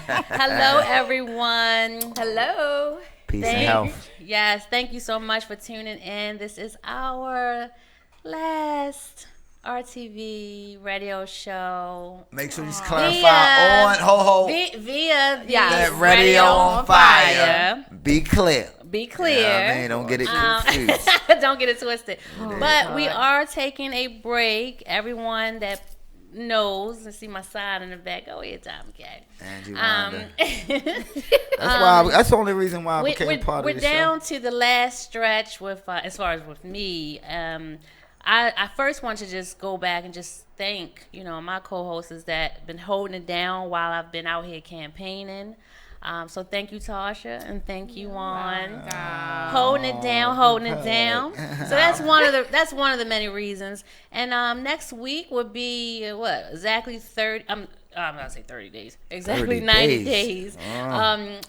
Hello, everyone. Hello. Peace and health. Yes, thank you so much for tuning in. This is our last RTV radio show. Make sure you clarify via the that radio on fire. Be clear. Be clear. Man, don't get it confused. Don't get it twisted. But we are taking a break. Everyone that knows, and see my sign in the back. Go ahead, Tom. Okay. That's the only reason why I became a part of the show. We're down to the last stretch with, as far as with me. I first want to just go back and just thank, my co-hosts that been holding it down while I've been out here campaigning. So thank you, Tasha, and thank you, Juan. Holding it down. So that's one of the many reasons. And next week would be exactly 30. I'm gonna say 30 days. Exactly 90 days.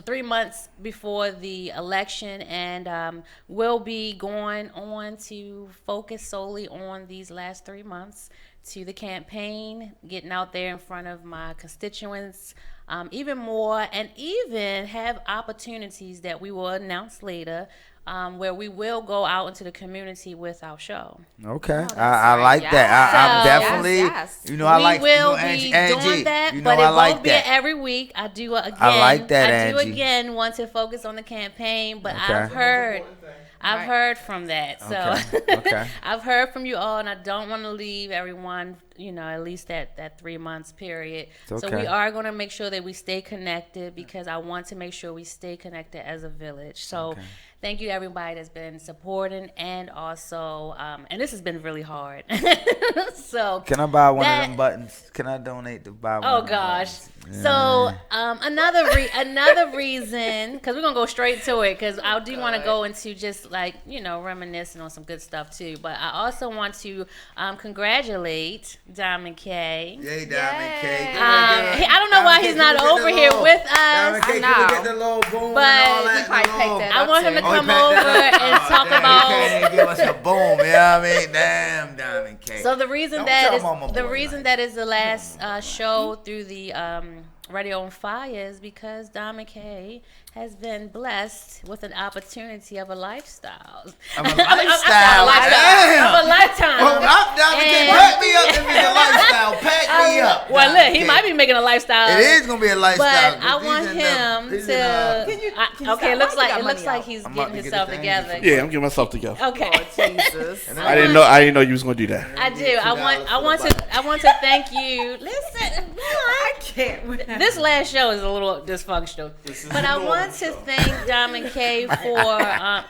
3 months before the election, and we'll be going on to focus solely on these last 3 months to the campaign, getting out there in front of my constituents. Even more, and even have opportunities that we will announce later, where we will go out into the community with our show. Okay, I like that. I'm definitely, I like. We will be doing that, but it won't be every week. I do again. I like that, I do Angie. again want to focus on the campaign, but I've heard from that. So Okay. I've heard from you all, and I don't want to leave everyone, at least that 3 months period. Okay. So we are going to make sure that we stay connected, because I want to make sure we stay connected as a village. So thank you to everybody that's been supporting, and also, and this has been really hard. So can I buy one of them buttons? Can I donate to buy one? Oh of them gosh. buttons? So another reason, because we're gonna go straight to it, because I do want to go into just reminiscing on some good stuff too. But I also want to congratulate Diamond K. Yay, Diamond K. I don't know why he's not over here with us. Diamond K, can we get the little boom But and all that? he probably picked that I want him to Oh, he come packed over that up? and talk Damn, about. He can't even give us a boom. You know what I mean? Damn, Diamond K. So the reason Don't that tell is Mama the boy reason like that is the last show through the Radio on Fire is because Diamond K has been blessed with an opportunity of a lifestyle. Of a lifestyle? Damn. Of a lifetime. Well, Diamond K, pack me up if it's a lifestyle. Pack me up. Well, Diamond look, he K. might be making a lifestyle. It is gonna be a lifestyle. But I want him to. Okay, it looks like he's getting himself together. Yeah, I'm getting myself together. Okay. Jesus. I didn't know you was gonna do that. I do. I want to thank you. Listen, I can't. this last show is a little dysfunctional, but I want to thank Diamond K for.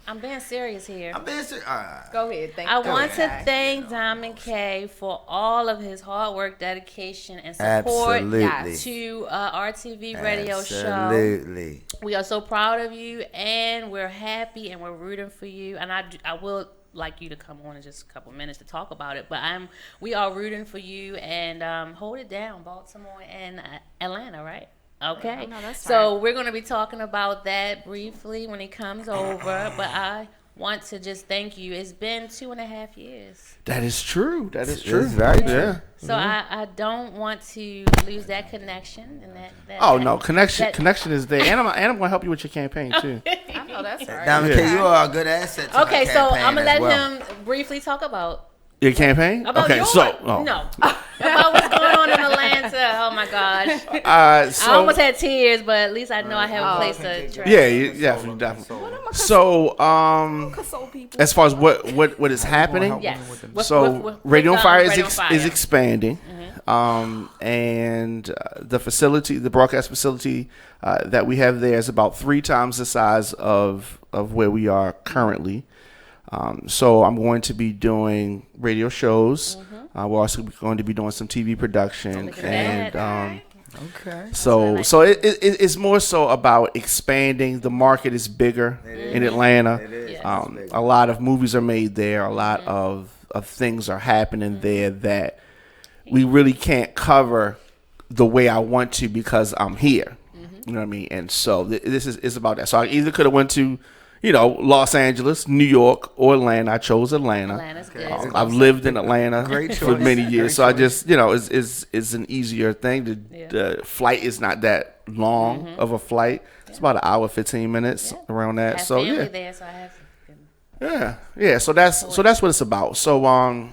I'm being serious here. I'm being serious. Go ahead. I want to thank Diamond K for all of his hard work, dedication, and support to RTV radio show. Absolutely. We are so proud of you, and we're happy, and we're rooting for you. And I will like you to come on in just a couple minutes to talk about it. But we are rooting for you, and hold it down, Baltimore and Atlanta, right? Okay. Oh, no, that's so right. we're going to be talking about that briefly when he comes over. But I want to just thank you. It's been 2.5 years. That is true. It's very true. Yeah. So I don't want to lose that connection and that. Oh no, connection is there, and I'm gonna help you with your campaign too. I know that's right. Diamond K, you are a good asset to Okay, my so campaign I'm gonna as let well. him briefly talk about. Your campaign? About okay, yours. so No. About what's going on in Atlanta. Oh my gosh. I almost had tears, but at least I know I have a place to try. Yeah, definitely. So, as far as what is happening, yes. Radio on Fire Radio on Fire is expanding, and the broadcast facility that we have there is about 3 times the size of where we are currently. So I'm going to be doing radio shows. We're also going to be doing some TV production, and Okay. so it's more so about expanding. The market is bigger in Atlanta. It is. A lot of movies are made there. A lot of things are happening there that we really can't cover the way I want to because I'm here. You know what I mean? And so this is about that. So I either could have went to Los Angeles, New York, or Atlanta. I chose Atlanta. Atlanta's good. I've lived in Atlanta Great for choice. many years, Great so I choice. just, it's an easier thing. The flight is not that long of a flight. It's about an hour, 15 minutes around I that. have So family there, so I have. yeah. So that's what it's about. So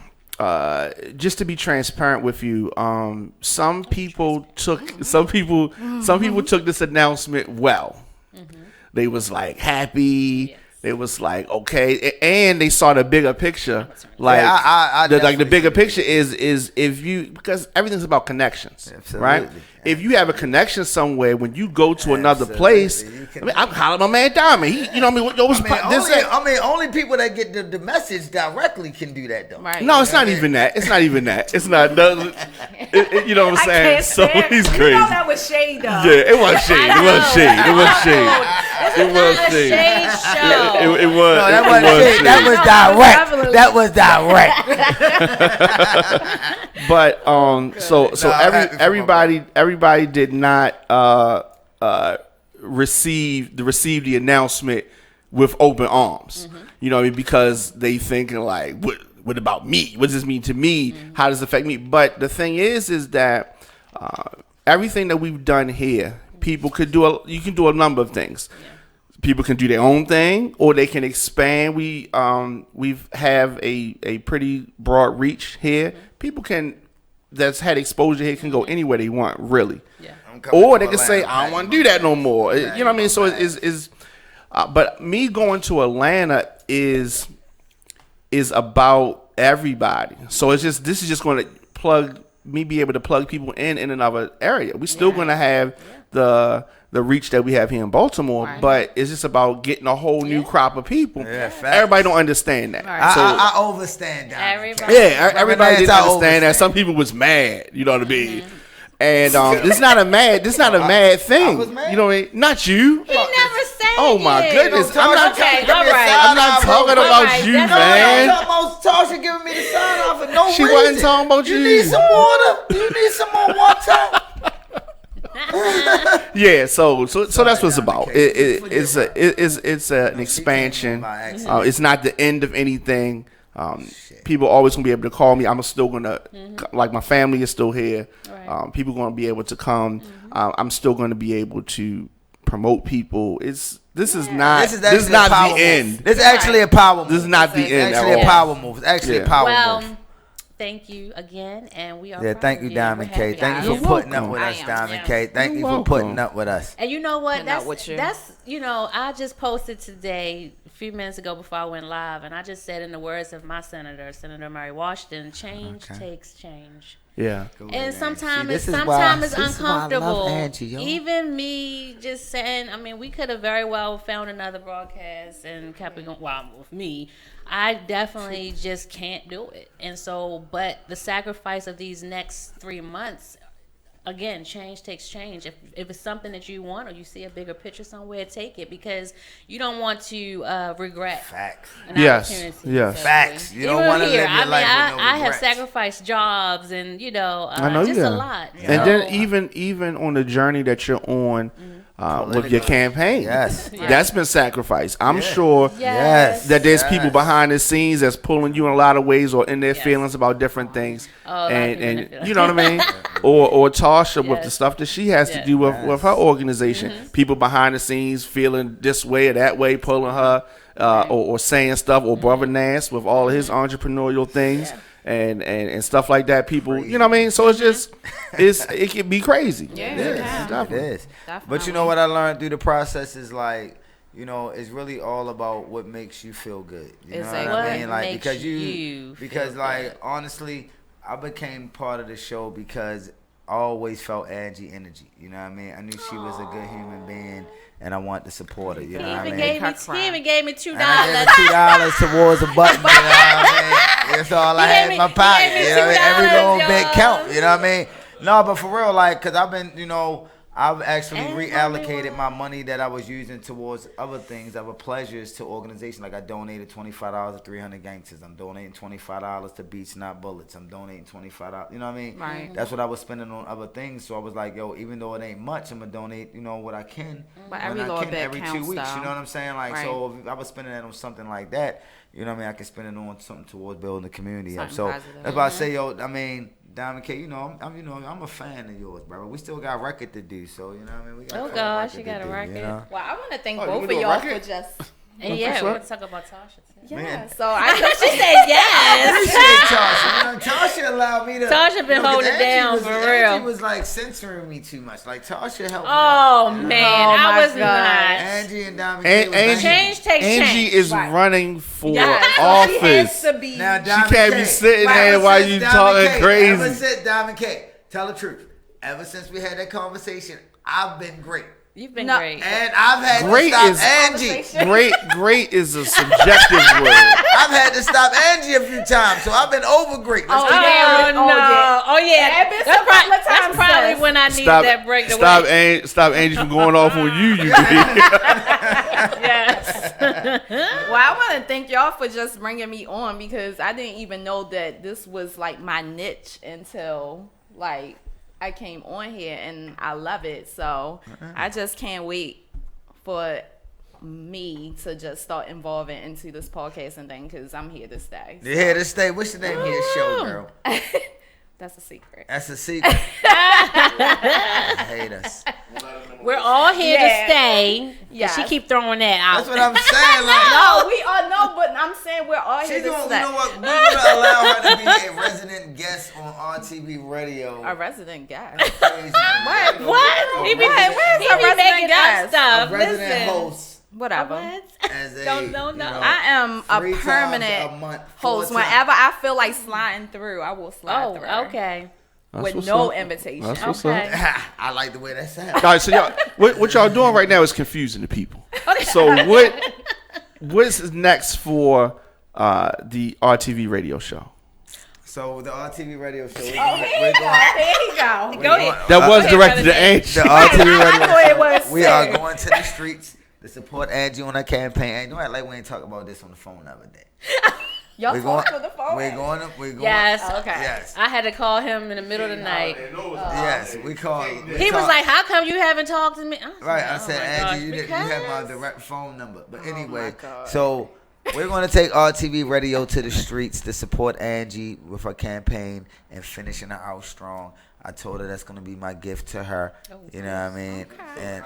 just to be transparent with you, some people took this announcement well. They was like happy. Yes. They was like okay, and they saw the bigger picture. Like I the definitely bigger see picture is because everything's about connections, right? Absolutely. If you have a connection somewhere, when you go to another Absolutely. place, You can- I'm calling my man Diamond. He, only people that get the message directly can do that though. Right. No, it's not even that. It's not even that. It's not. You know what I'm I saying? can't So stand. he's You crazy. know that was shade, though. Yeah, it was shade. It was shade. It was shade. It was Not a shade. shade show. It was. No, that it wasn't was shade. shade. That was direct. But So No, I'm happy for my everybody did not receive the announcement with open arms. You know what I mean? Because they thinking like, what about me? What does this mean to me? How does it affect me? But the thing is that everything that we've done here, people could do. You can do a number of things. People can do their own thing, or they can expand. We've have a pretty broad reach here. People that's had exposure here can go anywhere they want, really. Yeah. Or they can say, I don't want to do that no more. You know what I mean? So but me going to Atlanta is about everybody. So this is just going to be able to plug people in another area. We're still going to have the reach that we have here in Baltimore, but it's just about getting a whole new crop of people. Yeah, facts. Everybody don't understand that. Right. So, I overstand that. Everybody. everybody didn't I understand that. overstand. Some people was mad. You know what I mean? And this is not a mad thing. was mad. You know what I mean? Not you. He never said Oh my you. goodness! No, I'm not. Tasha, Okay, give me all a right. sign I'm not off, talking bro. about All right, you, that's man. I'm talking about Tasha giving me the sign off for no She reason. wasn't talking about you. You need some water? You need some more water? Yeah, so that's what it's about. okay. It's an expansion. It's not the end of anything. People always gonna be able to call me. I'm still gonna like my family is still here. Right. People gonna be able to come. I'm still gonna be able to promote people. This is not This is not actually a power the move. end. This is actually a power move. This is not the It's end actually at a all. power move. It's actually Yeah. a power Well, move. thank you again, and we are. Yeah, proud thank of you, you. Diamond We're K. happy. Thank you You're for putting up welcome. with us, I am, Diamond yeah. K. Thank You're you for welcome. putting up with us. And you know what? Putting up with you. That's I just posted today a few minutes ago before I went live, and I just said in the words of my Senator Mary Washington, change takes change. Yeah. And sometimes See, it's this is why- it's this is why I love uncomfortable. Angie, yo. Even me just saying, I mean, we could have very well found another broadcast and kept it going. Well, with me, I definitely just can't do it. And so, but the sacrifice of these next 3 months, again, change takes change. If it's something that you want, or you see a bigger picture somewhere, take it, because you don't want to regret Facts. an Yes, opportunity. yes. So, Facts. You don't even wanna here, live your I mean, life with no I have regrets. sacrificed jobs and I know just you a have. lot. And So, then even on the journey that you're on with your campaign, Yes. that's been sacrificed. I'm sure Yes. that there's Yes. people behind the scenes that's pulling you in a lot of ways, or in their Yes. feelings about different things. Oh, a lot of people in their And feelings. you know what I mean? Or Tasha with the Yes. stuff that she has to Yes. do with her organization. Mm-hmm. People behind the scenes feeling this way or that way, pulling her or saying stuff, or Brother Nance with all of his entrepreneurial things. Yeah. And stuff like that, people, you know what I mean? So it's just, it can be crazy. Yeah, It it is. can. It Definitely. is. But you Definitely. know what I learned through the process is like, you know, it's really all about what makes you feel good. You know Exactly. what I mean? What Like makes because you because feel like good? honestly, I became part of the show because I always felt Angie energy. You know what I mean? I knew she was a good human being, and I wanted to support her. You know He what I even mean? gave me $2. And I gave her $2 towards a button. You know what I mean? That's all I He had gave in me- my he pocket. gave me You know what I mean? Every $2, little bit y'all. count. You know what I mean? No, but for real, like, cause I've been, you know, I've actually And reallocated my money that I was using towards other things, other pleasures to organizations. Like I donated $25 to 300 Gangsters. I'm donating $25 to Beats Not Bullets. I'm donating $25. You know what I mean? Right. That's what I was spending on other things. So I was like, yo, even though it ain't much, I'm gonna donate, what I can. But when every I little can, bit every 2 counts, weeks. though. You know what I'm saying? Like, Right. so if I was spending that on something like that, you know what I mean? I could spend it on something towards building the community up. Something So positive. that's why I say, yo, I mean. Diamond K, I'm a fan of yours, bro. We still got record to do, so you know what I mean. We got Oh record gosh, to you got a do, record. Well, I want to thank Oh, you both wanna of do a y'all record? for just. And yeah, we're gonna talk about Tasha too. Yeah. Man. So I just She said yes. Appreciate Tasha. Tasha allowed me to. Tasha been holding it down for real. Angie was like censoring me too much. Like Tasha helped me. Oh out, you know? man, Oh, I my was God. not. Angie and Diamond K was Angie, Change takes Angie change. is Right. running for Yes, office. She has to be. Now, She Diamond can't K, be sitting right, there ever while since you Diamond talking K, crazy. Ever since Diamond K, tell the truth. Ever since we had that conversation, I've been great. You've been No. great. And I've had Great to stop is- Angie. Great is a subjective word. I've had to stop Angie a few times, so I've been over great. Let's Oh, keep it yeah. real. no! Oh yeah, Yeah, it's that's, a couple of that's times, probably sis. when I needed that break. To wait. Stop Angie from going off on you. You did. Yes. Well, I want to thank y'all for just bringing me on because I didn't even know that this was like my niche until like I came on here, and I love it. So I just can't wait for me to just start involving into this podcasting thing because I'm here to stay. You here to stay? What's the name of your show, girl? That's a secret. That's a secret. I hate us. We're all here Yeah. to stay. Yes. She keep throwing that out. That's what I'm saying. Like, No, we are no, but I'm saying we're all here she's to gonna, stay. you know what? We're gonna allow her to be a resident guest on RTV Radio. A resident guest. Crazy. What? What? He be, Where's he a be resident making up guest? A stuff. resident Listen. host Whatever. What? as a Don't you know. know, I am a 3 times permanent a month, 4 host. times. Whenever I feel like sliding through, I will slide Oh, through. okay. That's With what's no up. invitation. That's what's Okay. up. I like the way that sounds. All right, so y'all, what y'all doing right now is confusing the people. So what's next for the RTV radio show? So the RTV Radio show. We're Oh, going, here we're you go. going, There you go. we're Go going- ahead. That was ahead, directed to brother. Angie. The RTV I Radio know it show. was. We are going to the streets to support Angie on her campaign. Ain't no act like we ain't talking about this on the phone the other day. Y'all We're talk going. to the phone. We're going. Yes. Okay. Yes. I had to call him in the middle of the night. Yes. We call. He was like, "How come you haven't talked to me?" I was Right, like, I "Oh said, my Angie, gosh, you have my because- direct phone number. But anyway, my God. so we're going to take RTV Radio to the streets to support Angie with her campaign and finishing her out strong. I told her that's going to be my gift to her. You know what I mean? And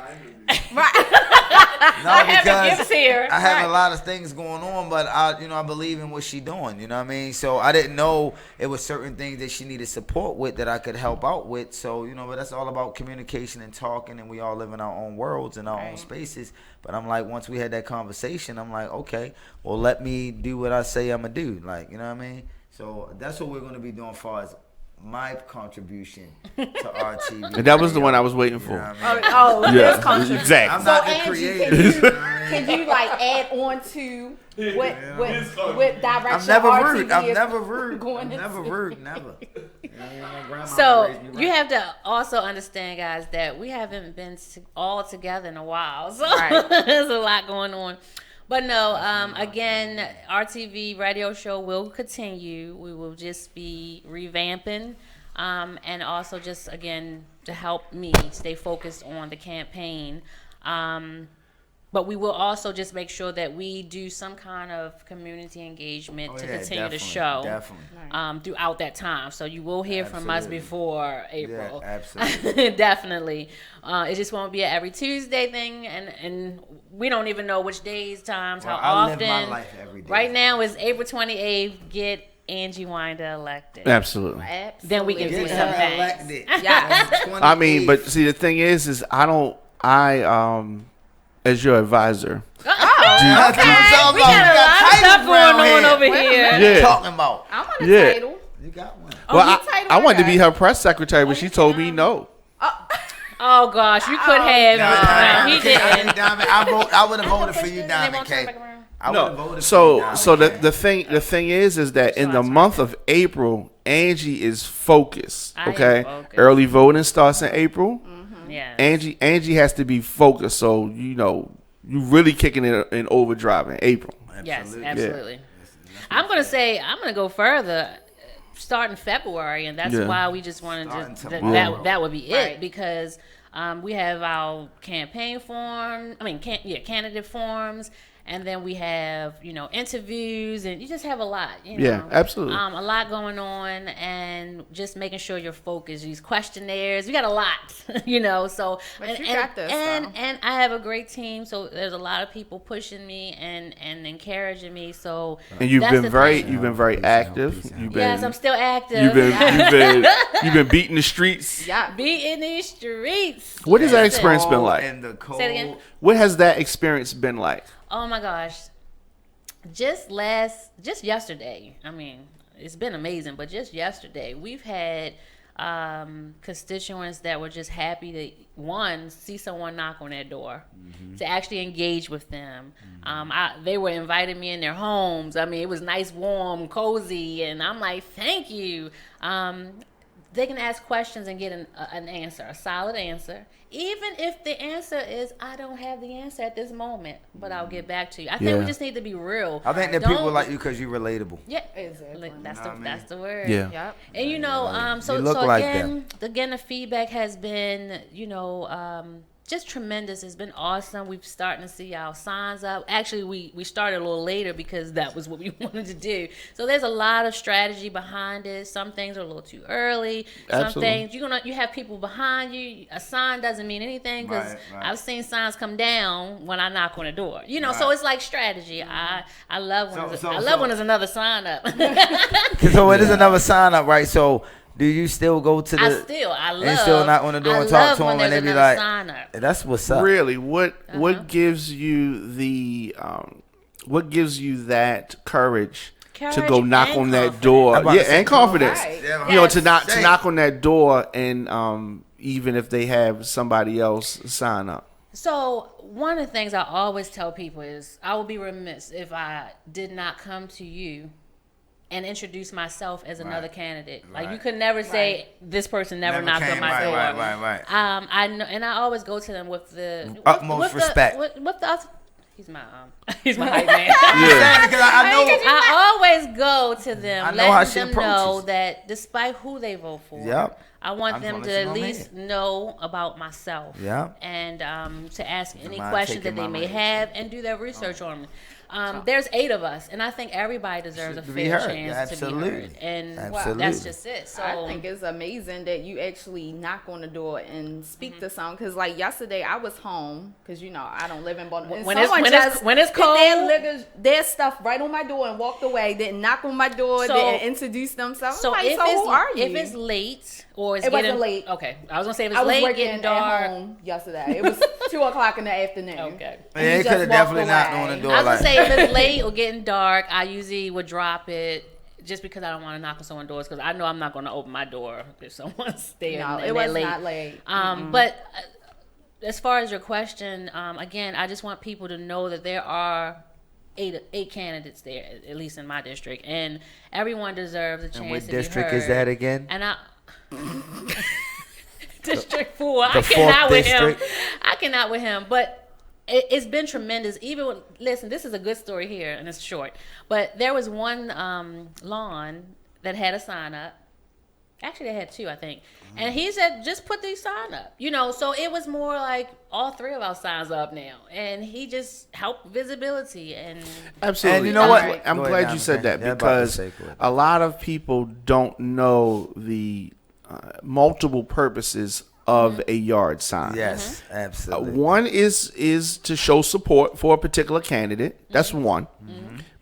no, I have the because gifts here. I have Right. a lot of things going on, but I believe in what she doing. You know what I mean? So I didn't know it was certain things that she needed support with that I could help out with. So but that's all about communication and talking, and we all live in our own worlds and our own spaces. But I'm like, once we had that conversation, I'm like, okay, well, let me do what I say I'm gonna do. Like, you know what I mean? So that's what we're gonna be doing as far as my contribution to RTV. And that was the one I was waiting You know for. what I mean? Oh, Yeah, this country. I'm exactly. not the Angie, creator. Can you like add on to what direction I'm never RTV rude. I'm is never rude. going I'm never into? rude. Never. My grandma So raised me you right. have to also understand, guys, that we haven't been all together in a while. So Right. there's a lot going on. But no, again, RTV radio show will continue. We will just be revamping, and also just again to help me stay focused on the campaign. But we will also just make sure that we do some kind of community engagement to continue the show Definitely. throughout that time. So you will hear from us Absolutely. before April. Yeah, absolutely. Definitely. It just won't be an every Tuesday thing, and we don't even know which days, times, Well, how I often. live my life every day. Right now is April 28th. Get Angie Winder elected. Absolutely. Then we can Absolutely. do Get some her things. elected. Yes. On the I mean, 28th. but see, the thing is as your advisor. That's what I'm talking We about. got a lot of titles stuff going around on here. over here. What you Yeah. talking about? I want a Yeah. title. You got one. Well, you title I wanted to her. be her press secretary, but she told me no. Oh gosh, you could have. Diamond he K, didn't. Diamond, I would have voted for you, They Diamond won't turn K. back around. I would have voted No, for you, so Diamond K. the thing is that in the month of April, Angie is focused. I am Okay, focused. early voting starts in April. Yeah. Angie has to be focused. So you really kicking it in overdrive in April. Yes, absolutely. I'm gonna go further. Starting February, and that's why we just wanted to that would be it, because we have our campaign form. Candidate forms, and then we have interviews, and you just have a lot. Yeah, absolutely. A lot going on, and just making sure you're focused. These questionnaires, we got a lot, So But you got this, and I have a great team. So there's a lot of people pushing me and encouraging me. So and you've been very active. Yes, I'm still active. You've been beating the streets. Yeah, beating these streets. What has that experience been like? In the cold. Say it again. What has that experience been like? Oh my gosh. Just yesterday, it's been amazing, but just yesterday, we've had constituents that were just happy to, see someone knock on their door, to actually engage with them. They were inviting me in their homes. It was nice, warm, cozy, and I'm like, thank you. They can ask questions and get an answer, a solid answer. Even if the answer is, I don't have the answer at this moment, but I'll get back to you. I think we just need to be real. I think that people like you because you're relatable. Yeah, exactly. That's the word. Yeah. Yep. And so again, the feedback has been, just tremendous. It's been awesome. We've starting to see our signs up. Actually, we started a little later because that was what we wanted to do. So there's a lot of strategy behind it. Some things are a little too early. Absolutely. Some things you have people behind you. A sign doesn't mean anything because I've seen signs come down when I knock on the door. So it's like strategy. I love when there's another sign up. So it is another sign up, right? So. Do you still go to the? I love. And still knock on the door and talk to them, and they be like, "That's what's up." Really, what gives you that courage to go knock on that door? Yeah, and confidence. Right. To knock on that door, and even if they have somebody else sign up. So one of the things I always tell people is, I would be remiss if I did not come to you and introduce myself as another candidate. Like, you could never say, this person never knocked on my door. Right. I know, and I always go to them with the utmost respect. With the he's my hype man. I always go to them, letting them know that despite who they vote for, I want them to at least know about myself. And to ask any questions that they may have and do their research on me. There's 8 of us, and I think everybody deserves a fair chance to be heard. And that's just it. So I think it's amazing that you actually knock on the door and speak to someone. Because like yesterday, I was home because I don't live in Baltimore. When it's cold, their stuff right on my door and walked away. Didn't knock on my door. Didn't introduce themselves. So who are you? If it's late or it wasn't late. Okay, I was gonna say if it's late, getting dark. At home yesterday. It was 2:00 in the afternoon. Okay, they could have definitely knocked on the door. I was gonna say if it's late or getting dark, I usually would drop it. Just because I don't want to knock on someone's doors, because I know I'm not going to open my door if someone's there. No, it was not late. But as far as your question, again, I just want people to know that there are eight candidates there, at least in my district, and everyone deserves a chance to be heard. And what district is that again? And District 4. I cannot with him, but. It's been tremendous. Listen, this is a good story here, and it's short. But there was one lawn that had a sign up. Actually, they had 2, I think. And he said, just put these sign up. So it was more like all 3 of our signs up now. And he just helped visibility. And absolutely. And you know what? I'm glad you said that, because a lot of people don't know the multiple purposes of a yard sign. Yes, absolutely. One is to show support for a particular candidate. That's one.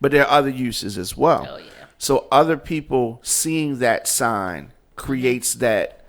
But there are other uses as well. Oh, yeah. So other people seeing that sign creates that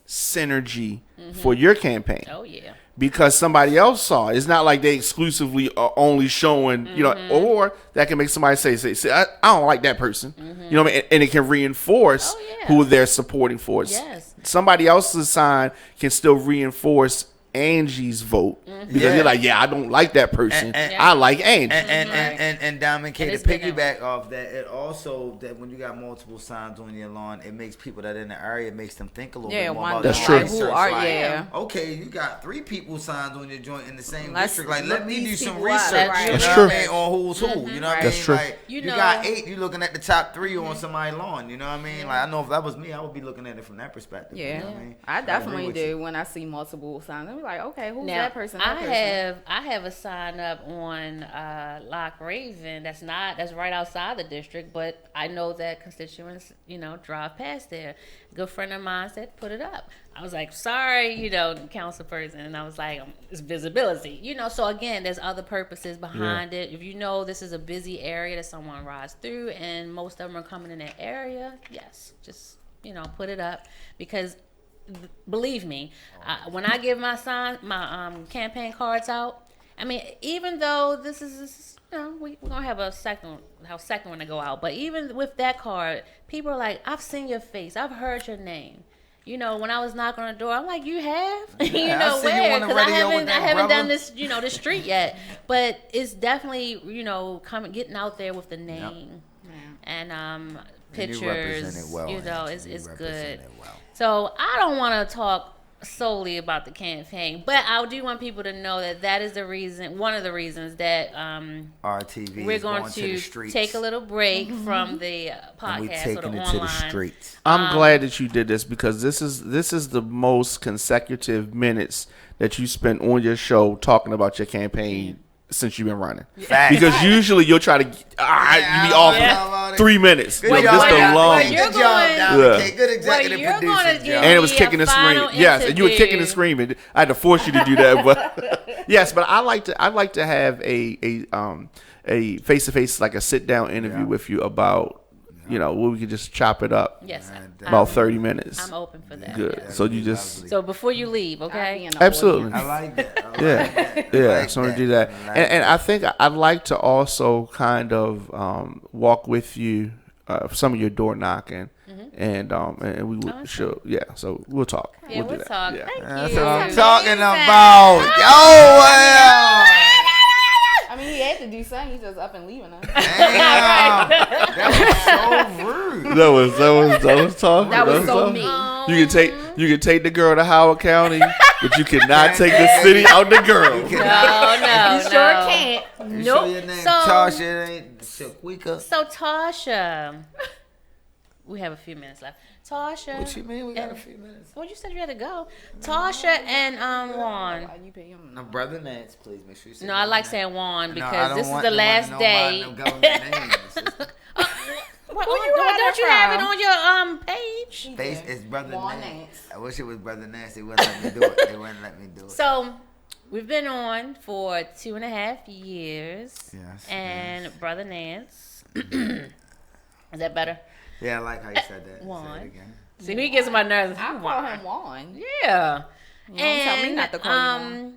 synergy for your campaign. Oh, yeah. Because somebody else saw it. It's not like they exclusively are only showing, or that can make somebody say I don't like that person. You know what I mean? And it can reinforce who they're supporting for. Yes. Somebody else's sign can still reinforce Angie's vote because Yeah. you're like, I don't like that person. And- I like Angie. And Diamond K, And to it's been piggyback off that, it also that when you got multiple signs on your lawn, it makes people that in the area, it makes them think a little bit more about That's their true. research. Who are Like, yeah? okay, you got 3 people signs on your joint in the same Let's district. Like, look let me do these some people up, research. right. You That's know true. what I mean? On who's who. You know what I mean? That's true. Like, You you know- got 8, you looking at the top 3 on somebody's lawn. You know what I mean? Like, I know if that was me, I would be looking at it from that perspective. You Yeah, know what I mean? I agree definitely with do you. when I see multiple signs. I'm like, okay, who's Now, that person? That person? I have a sign up on Loch Raven that's right outside the district, but I know that constituents, drive past there. A good friend of mine said, put it up. I was like, sorry, council person. And I was like, it's visibility, so again, there's other purposes behind it. If you know this is a busy area that someone rides through and most of them are coming in that area, yes, just, put it up because believe me, when I give my campaign cards out, I mean, even though this is, we're gonna have a second one to go out, but even with that card, people are like, I've seen your face, I've heard your name. When I was knocking on the door, I'm like, you have? I see you on where? the Because I radio with haven't that done brother. this, this street yet. But it's definitely, getting out there with the name and And you pictures. represent it well, it's You represent good. it well. So I don't want to talk solely about the campaign, but I do want people to know that is the reason, one of the reasons that RTV we're is going to to the streets. take a little break from the and we podcast or taking the it online. to the streets. I'm glad that you did this because this is the most consecutive minutes that you spent on your show talking about your campaign since you've been running. Facts. Because usually you'll try to you be off Yeah. for 3 minutes. Good This job, the Diamond. long. You're Good job, going- Diamond Yeah. K. Good executive you're producer gonna job. give And it was be a kicking and final screaming. Yes, and you were kicking and interview. screaming. I had to force you to do that, but yes, but I like to have a face to face, like a sit down interview Yeah. with you about where we could just chop it up Yes, about 30 minutes. I'm open for that. Good. yes. So you just So before you leave, I'll be okay? in the absolutely. I like that. I like Yeah, that. yeah. I like So I'm gonna do that, I like and I think I'd like to also kind of walk with you some of your door knocking, and we would Awesome. show So we'll talk. Yeah, do we'll that. talk. Yeah. Thank That's you. what I'm Amazing. talking about. Yo, well. I mean, he had to do something. He's just up and leaving us. Damn. That was so rude. That was talking. That was so talking. mean. You can take the girl to Howard County, but you cannot take the city out the girl. You No, can- no, You sure no. can't. You sure your Nope. name So- Tasha? It ain't Shaquika. So Tasha, we have a few minutes left. Tasha. What you mean? We got a and- few minutes. Well, you said you had to go. Tasha and Juan. Why you pay him? No, brother Nance, please make sure you say. No, I like saying Juan No, I because don't this is want the nobody last to know day. my government names. It's What, Who you don't got you that have it from? on your page? Face is brother Juan Nance. Nance. I wish it was brother Nance. They wouldn't let me do it. They wouldn't let me do it. So we've been on for 2.5 years. Yes, And yes. Brother Nance. Is that better? Yeah, I like how you said that. Juan. Say it again. See, he gets on my nerves. I call him Juan. Yeah. You don't tell me not to call you Juan.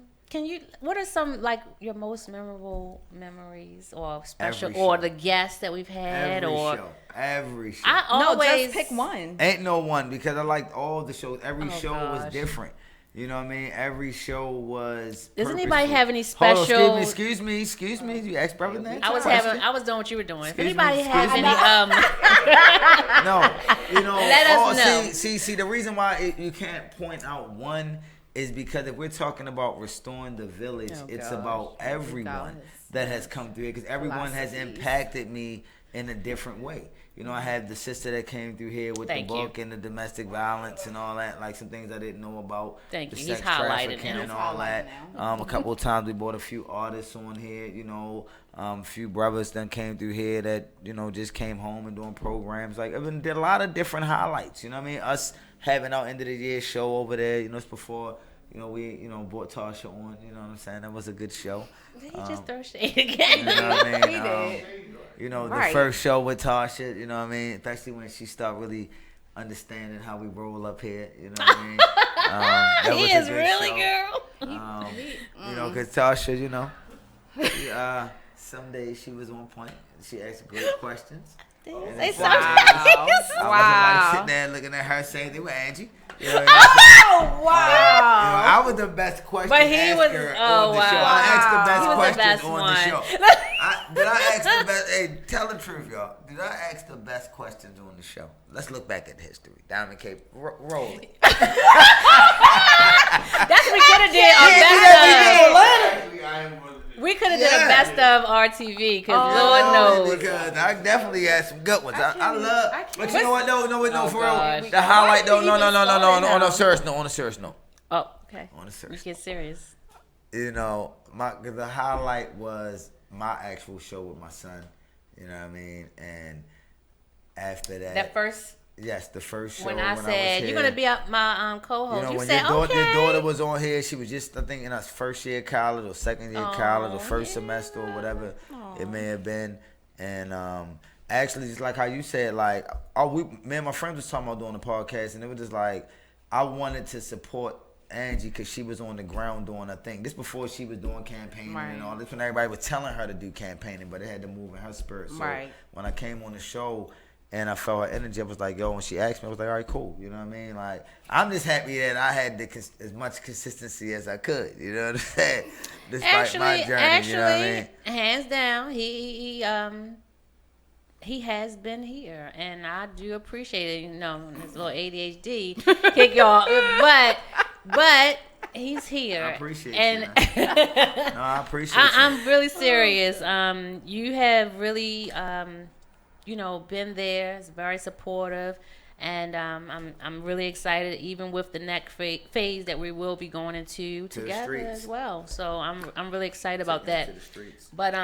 What are some like your most memorable memories or special Every or show. the guests that we've had Every show. I No, always just pick one. Ain't no one because I liked all the shows. Every Oh, show was gosh. different. You know what I mean? Every show was. Does anybody purposeful. have any Hold on, special? excuse me. You asked brother Nance? I was doing what you were doing. If Excuse me, anybody has excuse any me. No, Let us know. See, the reason why you can't point out one is because if we're talking about restoring the village, Oh, it's gosh. about everyone Gosh. that has come through it. Because everyone has Philosophies. impacted me in a different way. You know, I had the sister that came through here with Thank the you. book and the domestic violence and all that, like some things I didn't know about. Thank the you. He's sex highlighted trafficking now. and He's all highlighted that. A couple of times we brought a few artists on here, a few brothers that came through here that, just came home and doing programs. Like, did a lot of different highlights, you know what I mean? Us having our end of the year show over there, it's before, we, brought Tasha on, you know what I'm saying? That was a good show. He just throw shade You again. know what I mean? He did. The Right. first show with Tasha, you know what I mean? Especially when she started really understanding how we roll up here, you know what I mean? That was He a is good really show. girl. Because Tasha, she, some days she was on point. She asked great questions. Say Wow. something. I wasn't like Wow. sitting there looking at her saying they were Angie. You know what I'm Oh wow! I was the best question But he asker was- on the oh, show. wow. I asked the best He was the questions best on one. the show. Did I ask the best? Hey, tell the truth, y'all. Did I ask the best questions on the show? Let's look back at history. Diamond Cape, roll it. That's what we could have did a best of. We could have did a best of RTV because Lord knows. Because I definitely had some good ones. I love. But you know what? No, for real. gosh. The highlight though. No. On a now? serious note. Oh, okay. On a You serious. get serious. You know, the highlight was my actual show with my son. You know what I mean? And after that, That first yes, the first show when I was said here. you're gonna be up my co-host, You know, you when said your okay. daughter was on here, she was just, I think, in her first year of college or second year of college or first semester or whatever it may have been. And actually, just like how you said, like, me and my friends was talking about doing the podcast, and it was just like, I wanted to support Angie because she was on the ground doing her thing. This before she was doing campaigning and all this, when everybody was telling her to do campaigning, but it had to move in her spirit. So when I came on the show, and I felt her energy. I was like, yo, when she asked me, I was like, all right, cool. You know what I mean? Like, I'm just happy that I had as much consistency as I could. You know what I'm saying? Despite my journey, you know what I mean? Hands down, he has been here, and I do appreciate it. You know, this little ADHD kick y'all, but he's here. I appreciate and you. Man. No, I appreciate you. I'm really serious. You have really been there. It's very supportive, and I'm really excited. Even with the next phase that we will be going into together as well. So I'm really excited about that. But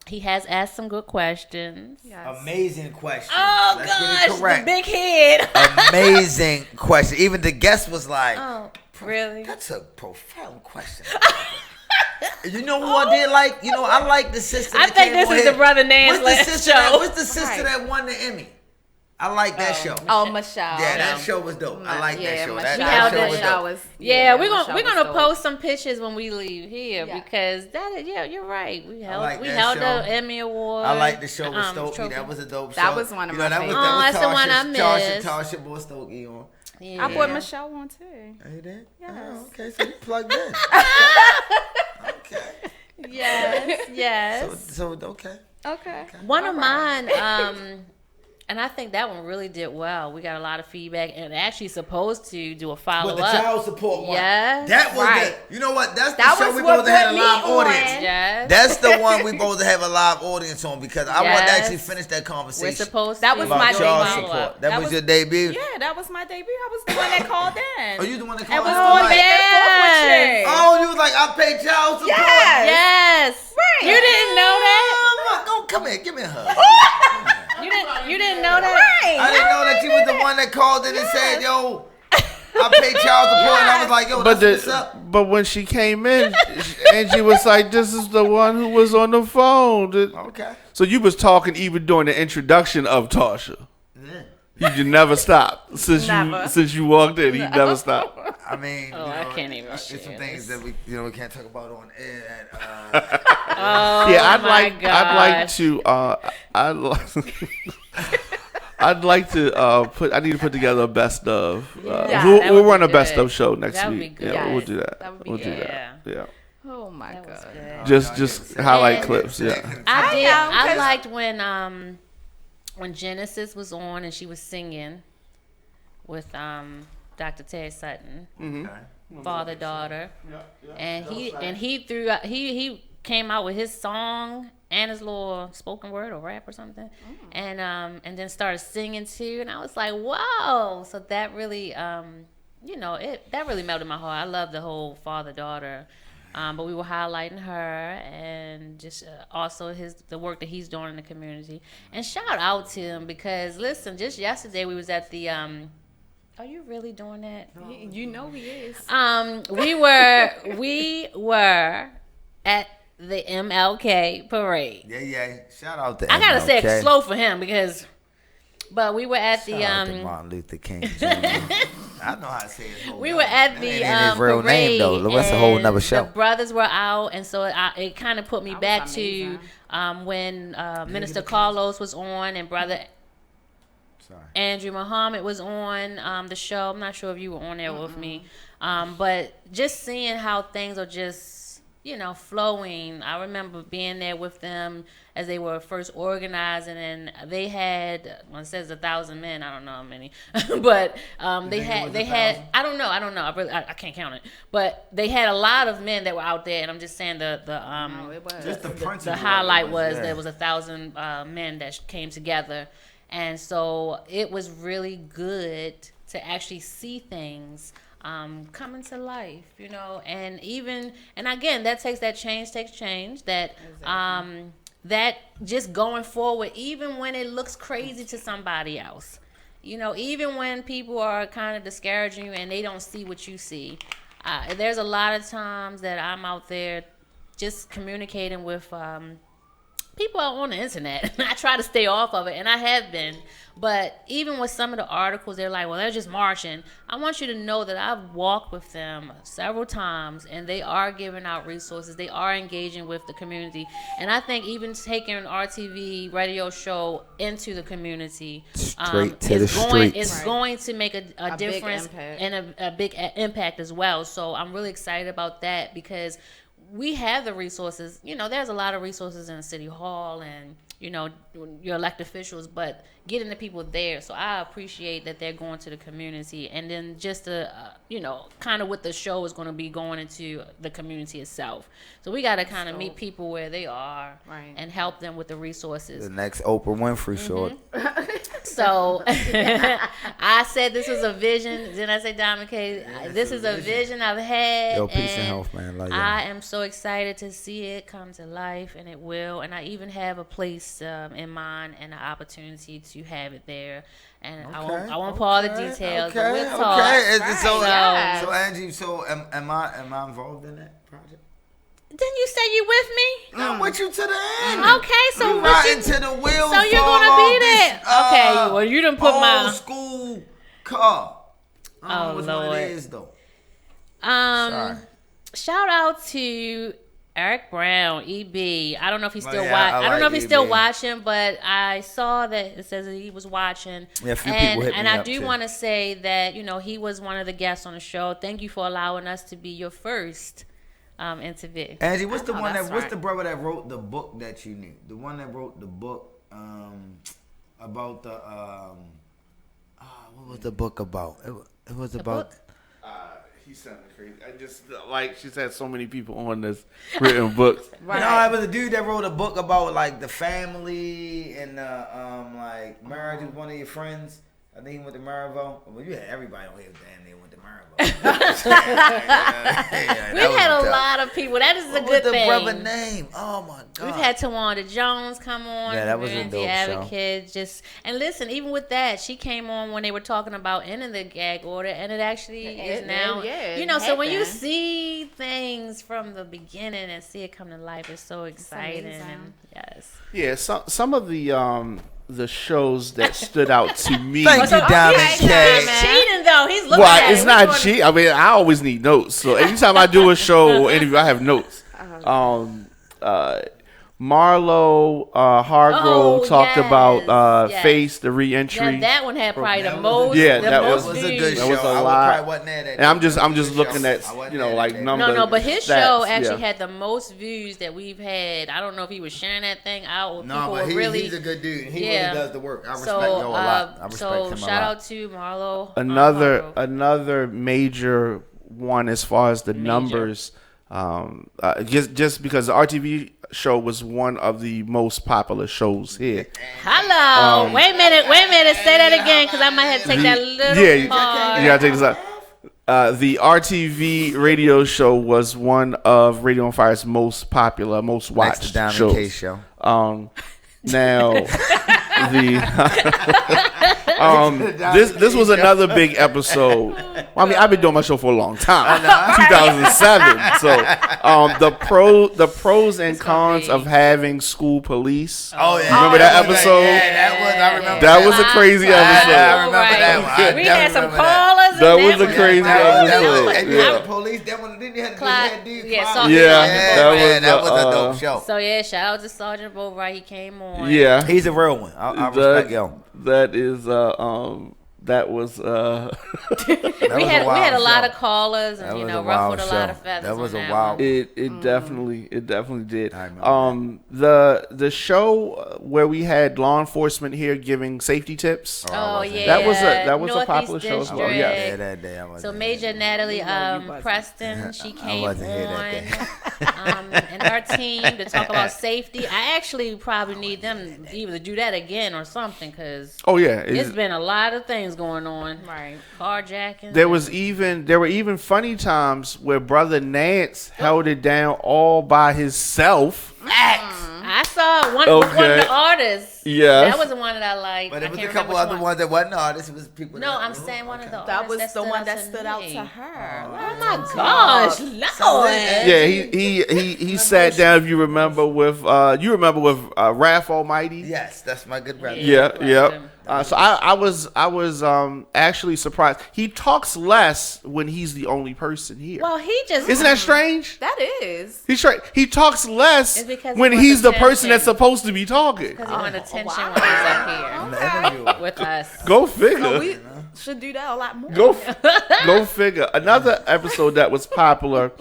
he has asked some good questions. Yes. Amazing question. Oh Let's get it gosh, correct. the big head. Amazing question. Even the guest was like, Oh, really? That's a profound question. You know who I did like? You know, I like the sister. I that think came this on is here. the Brother Nance What's the last sister? show. What's the sister that won the Emmy? I like that show. Oh, Michelle. Yeah, that show was dope. I like that show. Michelle, That show was Michelle dope. was. Yeah, we're Michelle gonna was post some pictures when we leave here Yeah. because you're right. We held like that held show. the Emmy Award. I like the show with Stokey. trophy. That was a dope show. That was one of my that was, favorites. that was That's the one I missed. Tasha brought Stokey on. Yeah. I bought Michelle one too. Oh, you did? Yes. Oh, okay, so you plugged in. Okay. Yes. So okay. Okay. One of mine, and I think that one really did well. We got a lot of feedback, and actually supposed to do a follow But the up. child support one. Yes. That was Right. you know what? That's the That show was we what supposed to have a put me live on. audience. Yes. That's the one we supposed to have a live audience on because I want to Yes. actually finish that conversation. We're supposed That to was about my child debut. support. That That was was- your debut. Yeah, that was my debut. I was the one that called in. Oh, you the one that I called was us going tonight? back and forth with you. Oh, you was like, I pay child support. Yes. Yes. Right. You didn't know that? Come here, give me a hug. You didn't know that? Right. I didn't know that you was the one that called in and said, yo, I pay child support. And I was like, yo, But that's what's up. but when she came in, Angie was like, "This is the one who was on the phone." Okay. So you was talking even during the introduction of Tasha. Yeah. You never stopped Never. since you walked in. You never stopped. I mean, I can't even it's some share things this. that we can't talk about on air. Oh, Yeah, I'd my like gosh. to I'd like to put. I need to put together a best of. Yeah, we'll that we'll would run be a best good. of show next That would be week. good. Yeah, we'll Yes, do that. that would be We'll do good. that. Yeah. Oh my That was god. good. Just highlight And- clips. Yeah. I did. know, I 'cause- liked when Genesis was on and she was singing with Dr. Ted Sutton, father daughter, and he threw out, he came out with his song and his little spoken word or rap or something, and then started singing too, and I was like, whoa! So that really that really melted my heart. I love the whole father daughter. But we were highlighting her and just also the work that he's doing in the community. And shout out to him because listen, just yesterday we was at the are you really doing that? You know he is. We were at the MLK parade. Yeah. Shout out to I gotta say MLK. it slow for him but we were at Shout the out to Martin Luther King Jr. I know how to say his whole we name. were at That the ain't his real parade, name though. That's a whole and nother show. The brothers were out, and so it kind of put me That was back to amazing. when Minister Carlos was on, and brother Andrew Muhammad was on the show. I'm not sure if you were on there with me, but just seeing how things are just flowing. I remember being there with them as they were first organizing, and they had, well, it says 1,000 men. I don't know how many, but they had. I don't know. I can't count it, but they had a lot of men that were out there. And I'm just saying the highlight was there was 1,000 men that came together, and so it was really good to actually see things coming to life, and again, that takes change that that just going forward, even when it looks crazy to somebody else, even when people are kind of discouraging you and they don't see what you see. There's a lot of times that I'm out there just communicating with people are on the internet. I try to stay off of it, and I have been. But even with some of the articles, they're like, well, they're just marching. I want you to know that I've walked with them several times, and they are giving out resources. They are engaging with the community. And I think even taking an RTV radio show into the community It's going to make a difference and a big impact as well. So I'm really excited about that because we have the resources. There's a lot of resources in City Hall and, your elected officials, but getting the people there. So I appreciate that they're going to the community. And then just kind of what the show is going to be going into the community itself. So we got to kind of meet people where they are and help them with the resources. The next Oprah Winfrey show. So I said this was a vision. Then I say, Diamond K, this is a vision I've had. Yo, peace and health, man. Love I am so excited to see it come to life, and it will. And I even have a place in mind and an opportunity to have it there. And I won't pull all the details. But we'll talk. So Angie, am I involved in that project? Then you say you with me? I'm with you to the end. Okay, so you riding to the wheels. So you're gonna be there? Okay, well you done put my old school car. I don't know which one it is though. Sorry. Shout out to Eric Brown, EB. I don't know if he's still watching. I don't know if he's EB. still watching, but I saw that it says that he was watching. Yeah, a few people hit me and up I do want to say that he was one of the guests on the show. Thank you for allowing us to be your first interview. Angie, what's the brother that wrote the book that you knew? The one that wrote the book about the what was the book about? It was about. He sounded crazy. I just she's had so many people on this written book. No, it was a dude that wrote a book about like the family and like marriage with one of your friends. I think he went to Maryville. Well, you had everybody on here damn near went to Maryville. We had a lot of people. That is a good thing. What was the brother name? Oh my God. We've had Tawanda Jones come on. Yeah, that was a dope advocate. And listen, even with that, she came on when they were talking about ending the gag order, and it actually is now. So when you see things from the beginning and see it come to life, it's so exciting. And yes. Yeah, some of the shows that stood out to me. Thank you, Diamond K. He's cheating though. He's looking at at it's not cheating. I mean, I always need notes. So anytime I do a show or interview, I have notes. Marlo Hargrove talked about Face, the re-entry. That one had probably the most. Yeah, that was a good show. That was a lot. And I'm just looking at numbers. No, but his show actually had the most views that we've had. I don't know if he was sharing that thing out. No, but he's a good dude. He really does the work. I respect y'all a lot. I respect him a lot. Shout out to Marlo. Another major one as far as the numbers. Just because the RTV show was one of the most popular shows here. Hello. Wait a minute. Say that again, because I might have to take that little pause. You gotta take this out. The RTV radio show was one of Radio on Fire's most popular, most watched shows. K show. Now, this was another big episode. I mean, I've been doing my show for a long time, 2007. So, the pros and cons of having school police. Oh yeah, remember that episode? I remember. That was a crazy episode. I remember that one. We had some callers. That was a crazy episode. And you had the police. That one didn't you had to Clyde, do yeah, Sergeant that was a dope show. So yeah, shout out to Sergeant Boatwright. He came on. Yeah, He's a real one. I respect yo. That is that was we had a lot of callers and ruffled a lot of feathers. That was a on wild. it definitely did. I remember the show where we had law enforcement here giving safety tips. Oh yeah, that was a popular show as well. District. Yeah. that day I was. So Major Natalie Preston, she came on, wasn't here that day. and her team to talk about safety. I actually probably need them to either do that again or something because it's been a lot of things going on. Right. Carjacking. There were even funny times where Brother Nance held it down all by himself. I saw one of the artists. Yeah, that was the one that I liked. But it was a couple other ones that wasn't artists. It was people. No, I'm saying one of the That artists was the one that stood out me. to her. Oh my gosh, Lord. Yeah, he sat down. If you remember with Raph Almighty. Yes, that's my good brother. Yeah. So I was actually surprised. He talks less when he's the only person here. Well, he just Isn't that strange? That is. He talks less It's because when he he's wants the person attention. that's supposed to be talking. because he wanted attention when he's up here with us. Go figure. So we should do that a lot more. Go figure. Another episode that was popular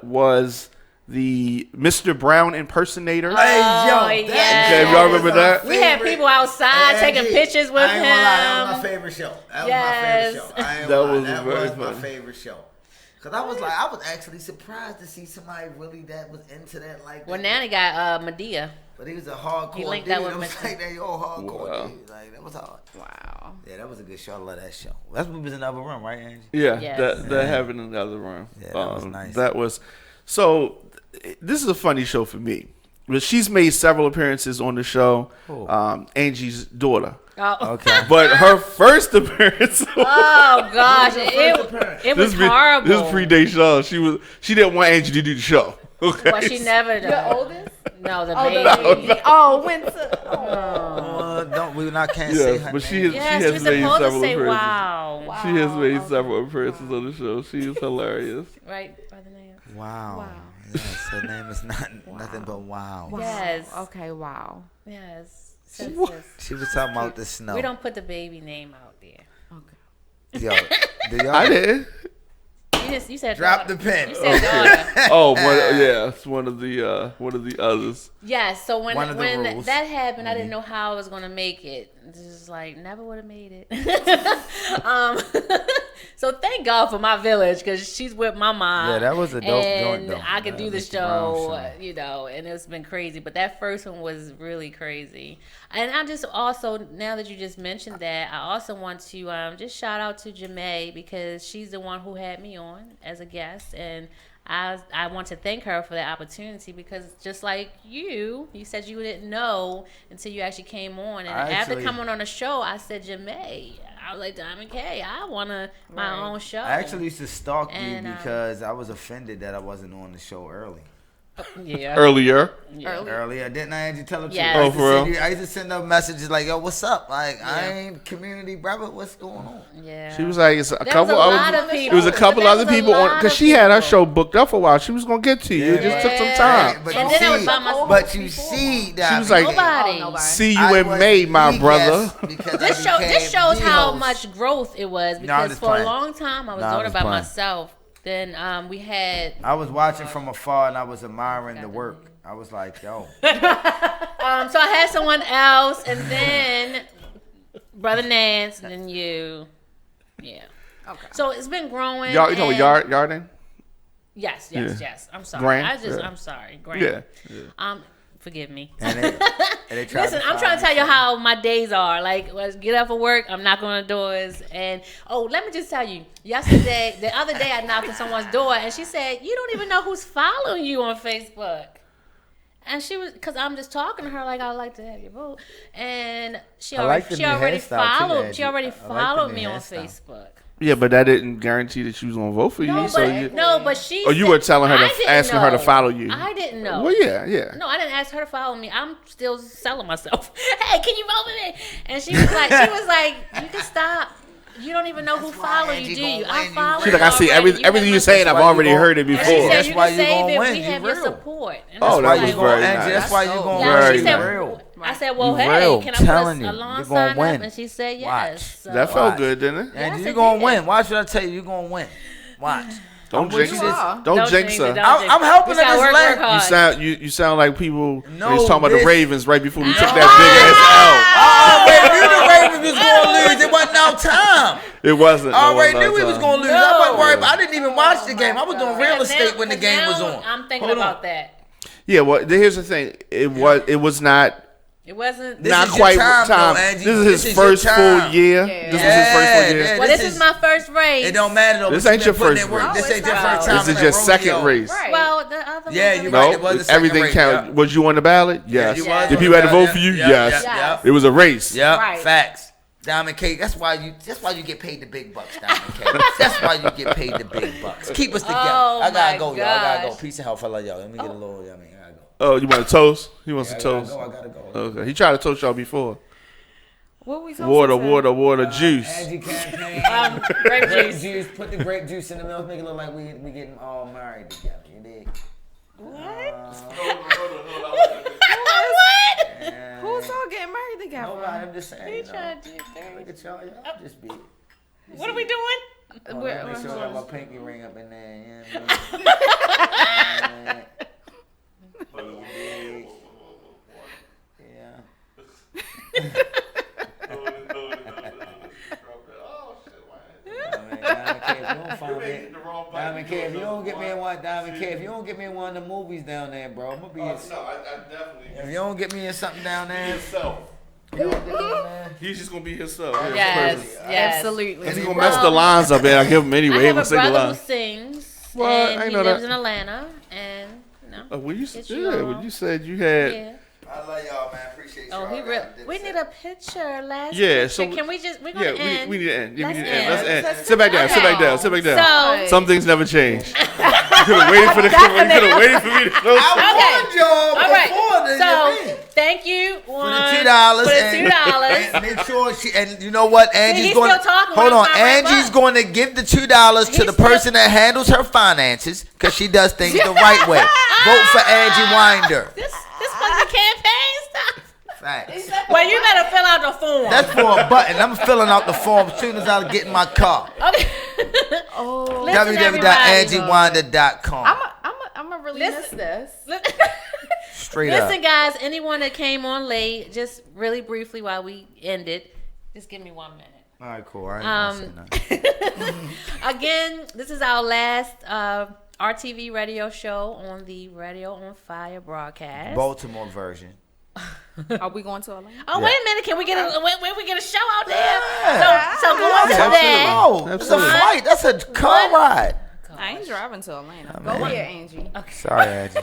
was the Mr. Brown impersonator. Hey, yo, yes. Okay, y'all remember that? We had people outside taking pictures with I ain't him. gonna lie, that was my favorite show. That was my favorite show. I ain't gonna lie, that was my favorite show. Cause I was actually surprised to see somebody really that was into that like. Well, now they got Medea. But he was a hardcore He linked dude. that with It was Mr. like they all hardcore Wow. dude. Like that was hard. Wow. Yeah, that was a good show. I love that show. That's what was in the other room, right, Angie? Yeah, Yes. that having another room. Yeah, that was nice. That was so. This is a funny show for me. But she's made several appearances on the show. Angie's daughter. Oh. Okay. But her first appearance. Oh gosh, it was horrible. This predates Shaw. She didn't want Angie to do the show. Okay. Well, she never Your does. oldest? No, the Oh, baby. Winter. Can't say Yes, her but she name. has, Yes, she you're has made supposed to several say appearances. wow. She has made several appearances on the show. She is hilarious. Right, Brother Nance? Wow. Yes, her name is nothing but wow. Yes. Okay, wow. Yes. She was talking about the snow. We don't put the baby name out there. Okay. Yo, do y'all I did. You said drop daughter. the pen. You said daughter. Oh, it's one of the others. Yes. So when One of the rules. that happened, I didn't know how I was gonna make it. Just like never would have made it. So thank God for my village because she's with my mom. Yeah, that was a dope joint, and though. I could That do the Mr. Brown show, and it's been crazy. But that first one was really crazy. And I just also, now that you just mentioned that, I also want to just shout out to Jamae because she's the one who had me on as a guest, and I want to thank her for that opportunity because just like you said you didn't know until you actually came on. And after coming on the show, I said, Jamae, I was like, Diamond K, I want my own show. I actually used to stalk And, you because I was offended that I wasn't on the show early. Yeah. Earlier. Earlier, didn't I, Angie? Tell it to Yes. you. Oh, for real? I used to send up messages like, yo, what's up? Like, I ain't community brother. What's going on? Yeah. She was like, it's a There couple was a lot other of people. There was a couple There other was a people on lot because of she had her people. show booked up for a while. She was gonna get to you. It just took some time. But And you then I was see, by myself. but you see that She was like, Nobody. nobody. "See you I in was May, my the brother." guest because This I shows became the how host. much growth it was I'm because just for a playing. long time I was No, I'm doing it just by playing. myself. Then we had I was watching from afar and I was admiring the work. I was like, yo. so I had someone else and then Brother Nance and then you. Yeah. Okay. So it's been growing. Y'all, you know what and- Yarden? Yes. I'm sorry. Grant? Yeah. I'm sorry. Grant. Yeah. Forgive me. And they tried Listen, I'm trying to tell you how my days are. Like, let's get up for work. I'm knocking on the doors. And, let me just tell you. Yesterday, the other day, I knocked on someone's door. And she said, you don't even know who's following you on Facebook. And she was, because I'm just talking to her like, I'd like to have your vote. And she already followed me on Facebook. Yeah, but that didn't guarantee that she was gonna vote for you. But she. Or you said- were telling her I to didn't asking her to know. follow you. I didn't know. Well, yeah. No, I didn't ask her to follow me. I'm still selling myself. Hey, can you vote for me? And she was like, you can stop. You don't even know who follow you, do you? I win. follow She's like, I see already. everything you're saying. I've why you already gon- heard it And she before. said That's you why can you save gonna it. win. We You have your real. support. And Oh, I that was was like, very Angie, nice. that's why you That's gonna dope. Yeah, win. she You said, real. I said, well, You hey, real. can I Telling put you, a lawn you gonna sign win. up? And she said Watch. yes. So, That felt Watch. good, didn't it? Angie, Yes, you it gonna did. win. Why should I tell you? You gonna win. Watch. Don't with jinx you. her. Don't Don't jinx her. I'm helping We her gotta this work last. hard. You sound like people No, when he's talking about this- the Ravens right before we took No. that big I already knew the Ravens was gonna lose. It wasn't no time. ass L. It wasn't. I already no knew we was time. gonna lose. No. I wasn't worried. I didn't even watch the game. I was doing God. real Now- estate when the 'cause game now was on. I'm thinking Hold on. about that. Yeah, well, here's the thing. It was not It wasn't. This not is your quite time, time. though, Angie. This is This his is your first full time. year. Yeah. This was his first full year. Yeah. Well, this this is is- my first race. It don't matter though. This but ain't you your been putting first in work. race. This No, ain't your it's first not. time. This in is a your rodeo. second race. Right. Well, the other Yeah, one you're was- right. No, It was the second everything race, counted. yeah. Was you on the ballot? Yes. you Yeah. was Did on people the have to vote ballot. for you? Yeah, Yes. yeah, Yeah. It was a race. Yeah, Right. facts. Diamond K. That's why you get paid the big bucks, Diamond K. That's why you get paid the big bucks. Keep us together. Oh, I gotta my go, y'all. I gotta go. gosh. Peace and health. I love y'all. Let me get a little. I mean, I gotta go. Oh, you want a toast? He wants Yeah, a I gotta toast. go. I gotta go. Okay. He tried to toast y'all before. What we supposed Water, to say? water, juice. Angie campaign. grape Grape juice. juice. Put the grape juice in the milk. Make it look like we getting all married together. You dig? Yeah. Who's all getting married together? Nobody. I'm just saying. He You know. tried to do Look third. at y'all. Y'all just be. What are we doing? Oh, Where- make sure I where- got my pinky ring up in there. You know what I mean? Yeah. Diamond K, if you don't find me, Diamond K, if you don't get me in one, Diamond K, if you don't get me in one of the movies down there, bro, I'm gonna be. No, I definitely. If you don't get me in something down there, Yourself. you don't get me in there. He's just gonna be himself. Yes, yes. Absolutely. He's gonna mess the lines up, and I give him I anyway. He have gonna a sing the brother who lines. sings, Well, and I he know lives that. in Atlanta, and When you Get you on. when you said you had yeah. I love y'all, man. Appreciate Oh, y'all. he real. We need a picture. Last Yeah, picture. so- Can we just? We're gonna yeah, end. we need to end. Yeah, we Let's need to end. Let's end. end. Sit back down. Sit back down. Sit back down. So Some things never change. You could have waited for the. You could have waited for me to close. I warned y'all all right. before the So event. thank you For one, the $2 For the and- $2. and make sure she and you know what Angie's he's going still talking hold when on I'm trying to wrap Angie's up. going to give the $2 to He's the still- person that handles her finances because she does things the right way. Vote for Angie Winder. This fucking campaign stuff. Facts. Well, you better fill out the form. That's for a button. I'm filling out the form as soon as I get in my car. Okay. Oh, Listen, everybody. www.angiewinder.com. I'm gonna release this. Straight Listen, up. guys. Anyone that came on late, just really briefly while we ended, just give me 1 minute. All right, cool. I ain't gonna say nothing. Again, this is our last RTV radio show on the Radio on Fire broadcast. Baltimore version. Are we going to Atlanta? Oh, Yeah. wait a minute. Can we get we get a show out there? Yeah. So go on to Absolutely. that. Oh, it's a Absolutely. flight. That's a car What? ride. I ain't driving to Atlanta. man. Go here, Angie. Sorry, Angie.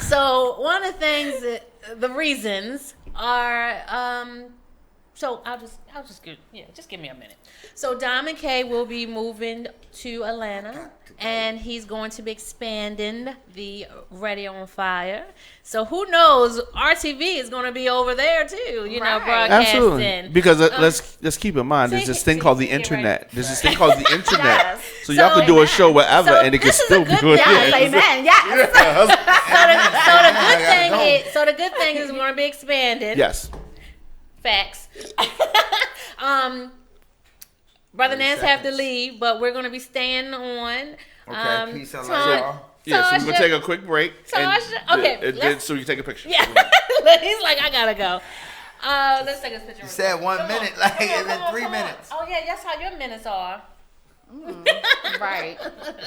So one of the things, the reasons are, so I'll just give me a minute. So Diamond K will be moving to Atlanta, and he's going to be expanding the Radio on Fire. So who knows? RTV is going to be over there too. You know, Right. broadcasting. Absolutely. Because let's keep in mind, there's see- this thing see- called the see, right. internet. There's this thing called the internet. Yes. So y'all can do a show wherever, So and it can this is a still be good good. thing. Yes, amen. Yes. So the good thing is we're going to be expanding. Yes. Facts. Brother Nance have to leave, but we're gonna be staying on. Okay, peace. I love Tasha- y'all. Yeah, so we're gonna Tasha- take a quick break. Tasha- okay, and then let's- so you can take a picture. Yeah, he's like, I gotta go. Let's take a picture. You said 1 Come on. minute, like Come on, it's been come on, 3 come on. minutes. Oh yeah, that's how your minutes are. Right.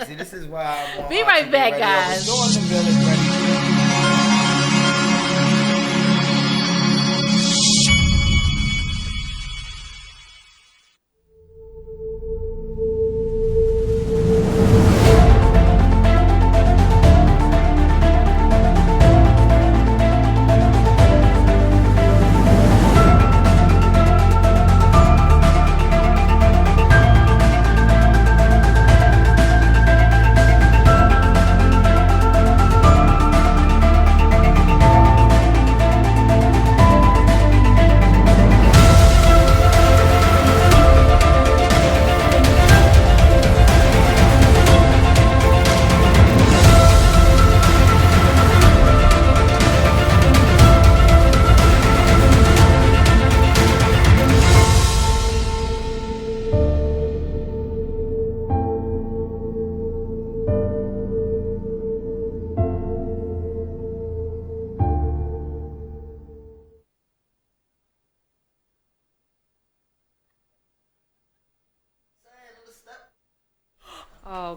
See, this is why I want Be right RTV back, radio. guys. We're doing the village ready.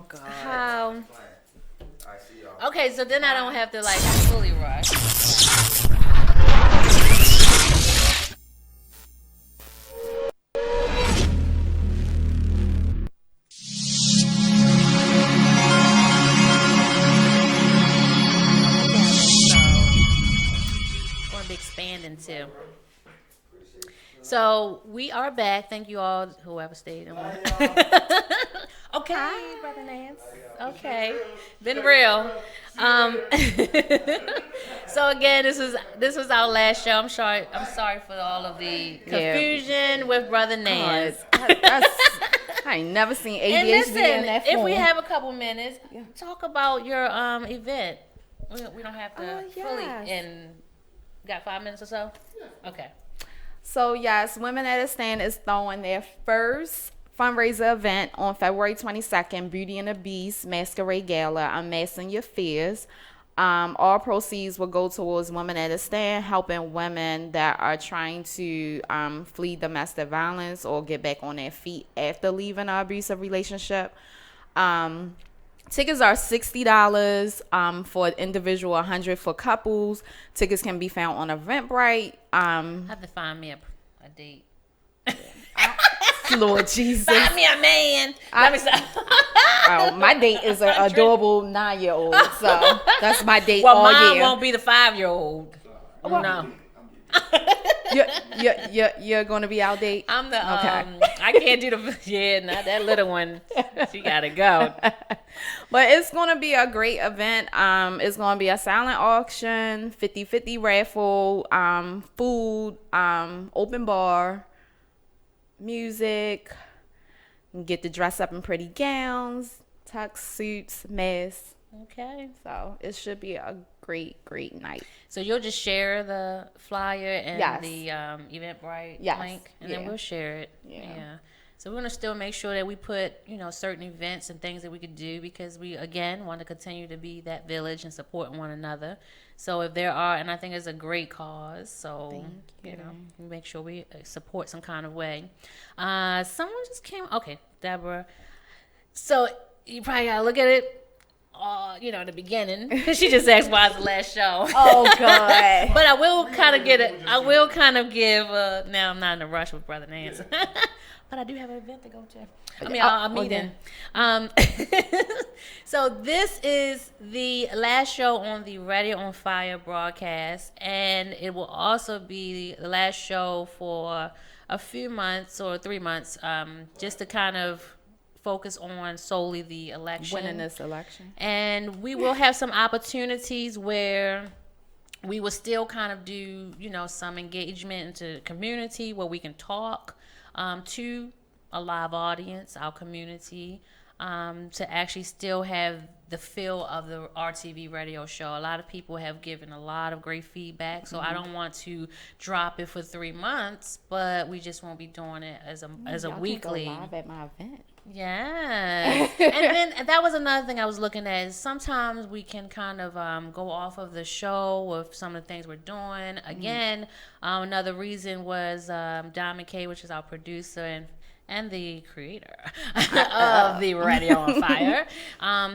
God. How? I see y'all. Okay, so then I don't have to like fully rush. Going to be expanding too. So we are back. Thank you all, whoever stayed on. Okay, Brother Nance. Okay, been real. So again, this was our last show. I'm sorry for all of the confusion with Brother Nance. I ain't never seen ADHD And listen, in that form. if we have a couple minutes, talk about your event. We don't have to fully in. Got 5 minutes or so? Okay. So yes, Women at a Stand is throwing their first fundraiser event on February 22nd, Beauty and the Beast Masquerade Gala, Unmasking Your Fears. All proceeds will go towards Women at a Stand, helping women that are trying to flee domestic violence or get back on their feet after leaving an abusive relationship. Tickets are $60 for individual, $100 for couples. Tickets can be found on Eventbrite. I have to find me a date. Lord Jesus. Find me a man. Let me stop. My date is an adorable 9-year-old, so that's my date Well, all mine year. won't be the 5-year-old. No. You're going to be our date? I'm the Okay. I can't do the not that little one. She gotta go. But it's going to be a great event. It's going to be a silent auction, 50-50 raffle, food, open bar, music. You get to dress up in pretty gowns, tux suits, masks. Okay. So it should be a great night. So you'll just share the flyer and Yes. the Eventbrite Yes. link, and then Yeah. we'll share it. Yeah. So we're gonna still make sure that we put certain events and things that we could do, because we again want to continue to be that village and supporting one another. So if there are, and I think it's a great cause, so we make sure we support some kind of way. Someone just came. Okay, Deborah. So you probably gotta look at it. In the beginning, she just asked why it's the last show. Oh God! But I will kind of get it. I will kind of give. Now I'm not in a rush with Brother Nance, but I do have an event to go to. I mean, a meeting. So this is the last show on the Radio on Fire broadcast, and it will also be the last show for a few months or 3 months, just to kind of focus on solely the election. Winning this election. And we will have some opportunities where we will still kind of do, some engagement into the community where we can talk to a live audience, our community, to actually still have the feel of the RTV radio show. A lot of people have given a lot of great feedback, so I don't want to drop it for 3 months, but we just won't be doing it as a weekly. Can go live at my event. Yes. And then that was another thing I was looking at, is sometimes we can kind of go off of the show with some of the things we're doing. Again, another reason was Don McKay, which is our producer and the creator of the Radio on Fire.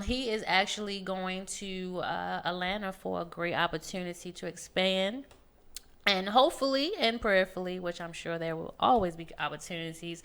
He is actually going to Atlanta for a great opportunity to expand. And hopefully and prayerfully, which I'm sure there will always be opportunities,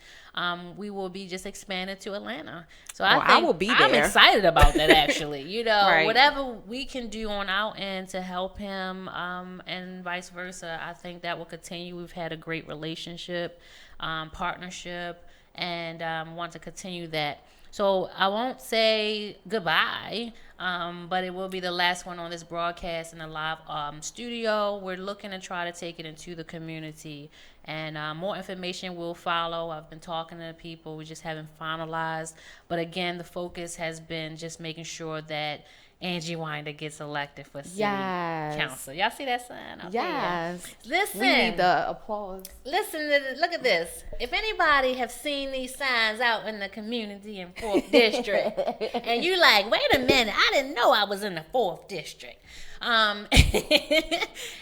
we will be just expanded to Atlanta. So I will be there. I'm excited about that, actually. Right. Whatever we can do on our end to help him, and vice versa, I think that will continue. We've had a great relationship, partnership, and want to continue that. So I won't say goodbye, but it will be the last one on this broadcast in the live studio. We're looking to try to take it into the community, and more information will follow. I've been talking to people. We just haven't finalized. But again, the focus has been just making sure that Angie Winder gets elected for city council. Y'all see that sign up Yes. there? Listen. We need the applause. Listen, look at this. If anybody have seen these signs out in the community in 4th District, and you like, wait a minute, I didn't know I was in the 4th District.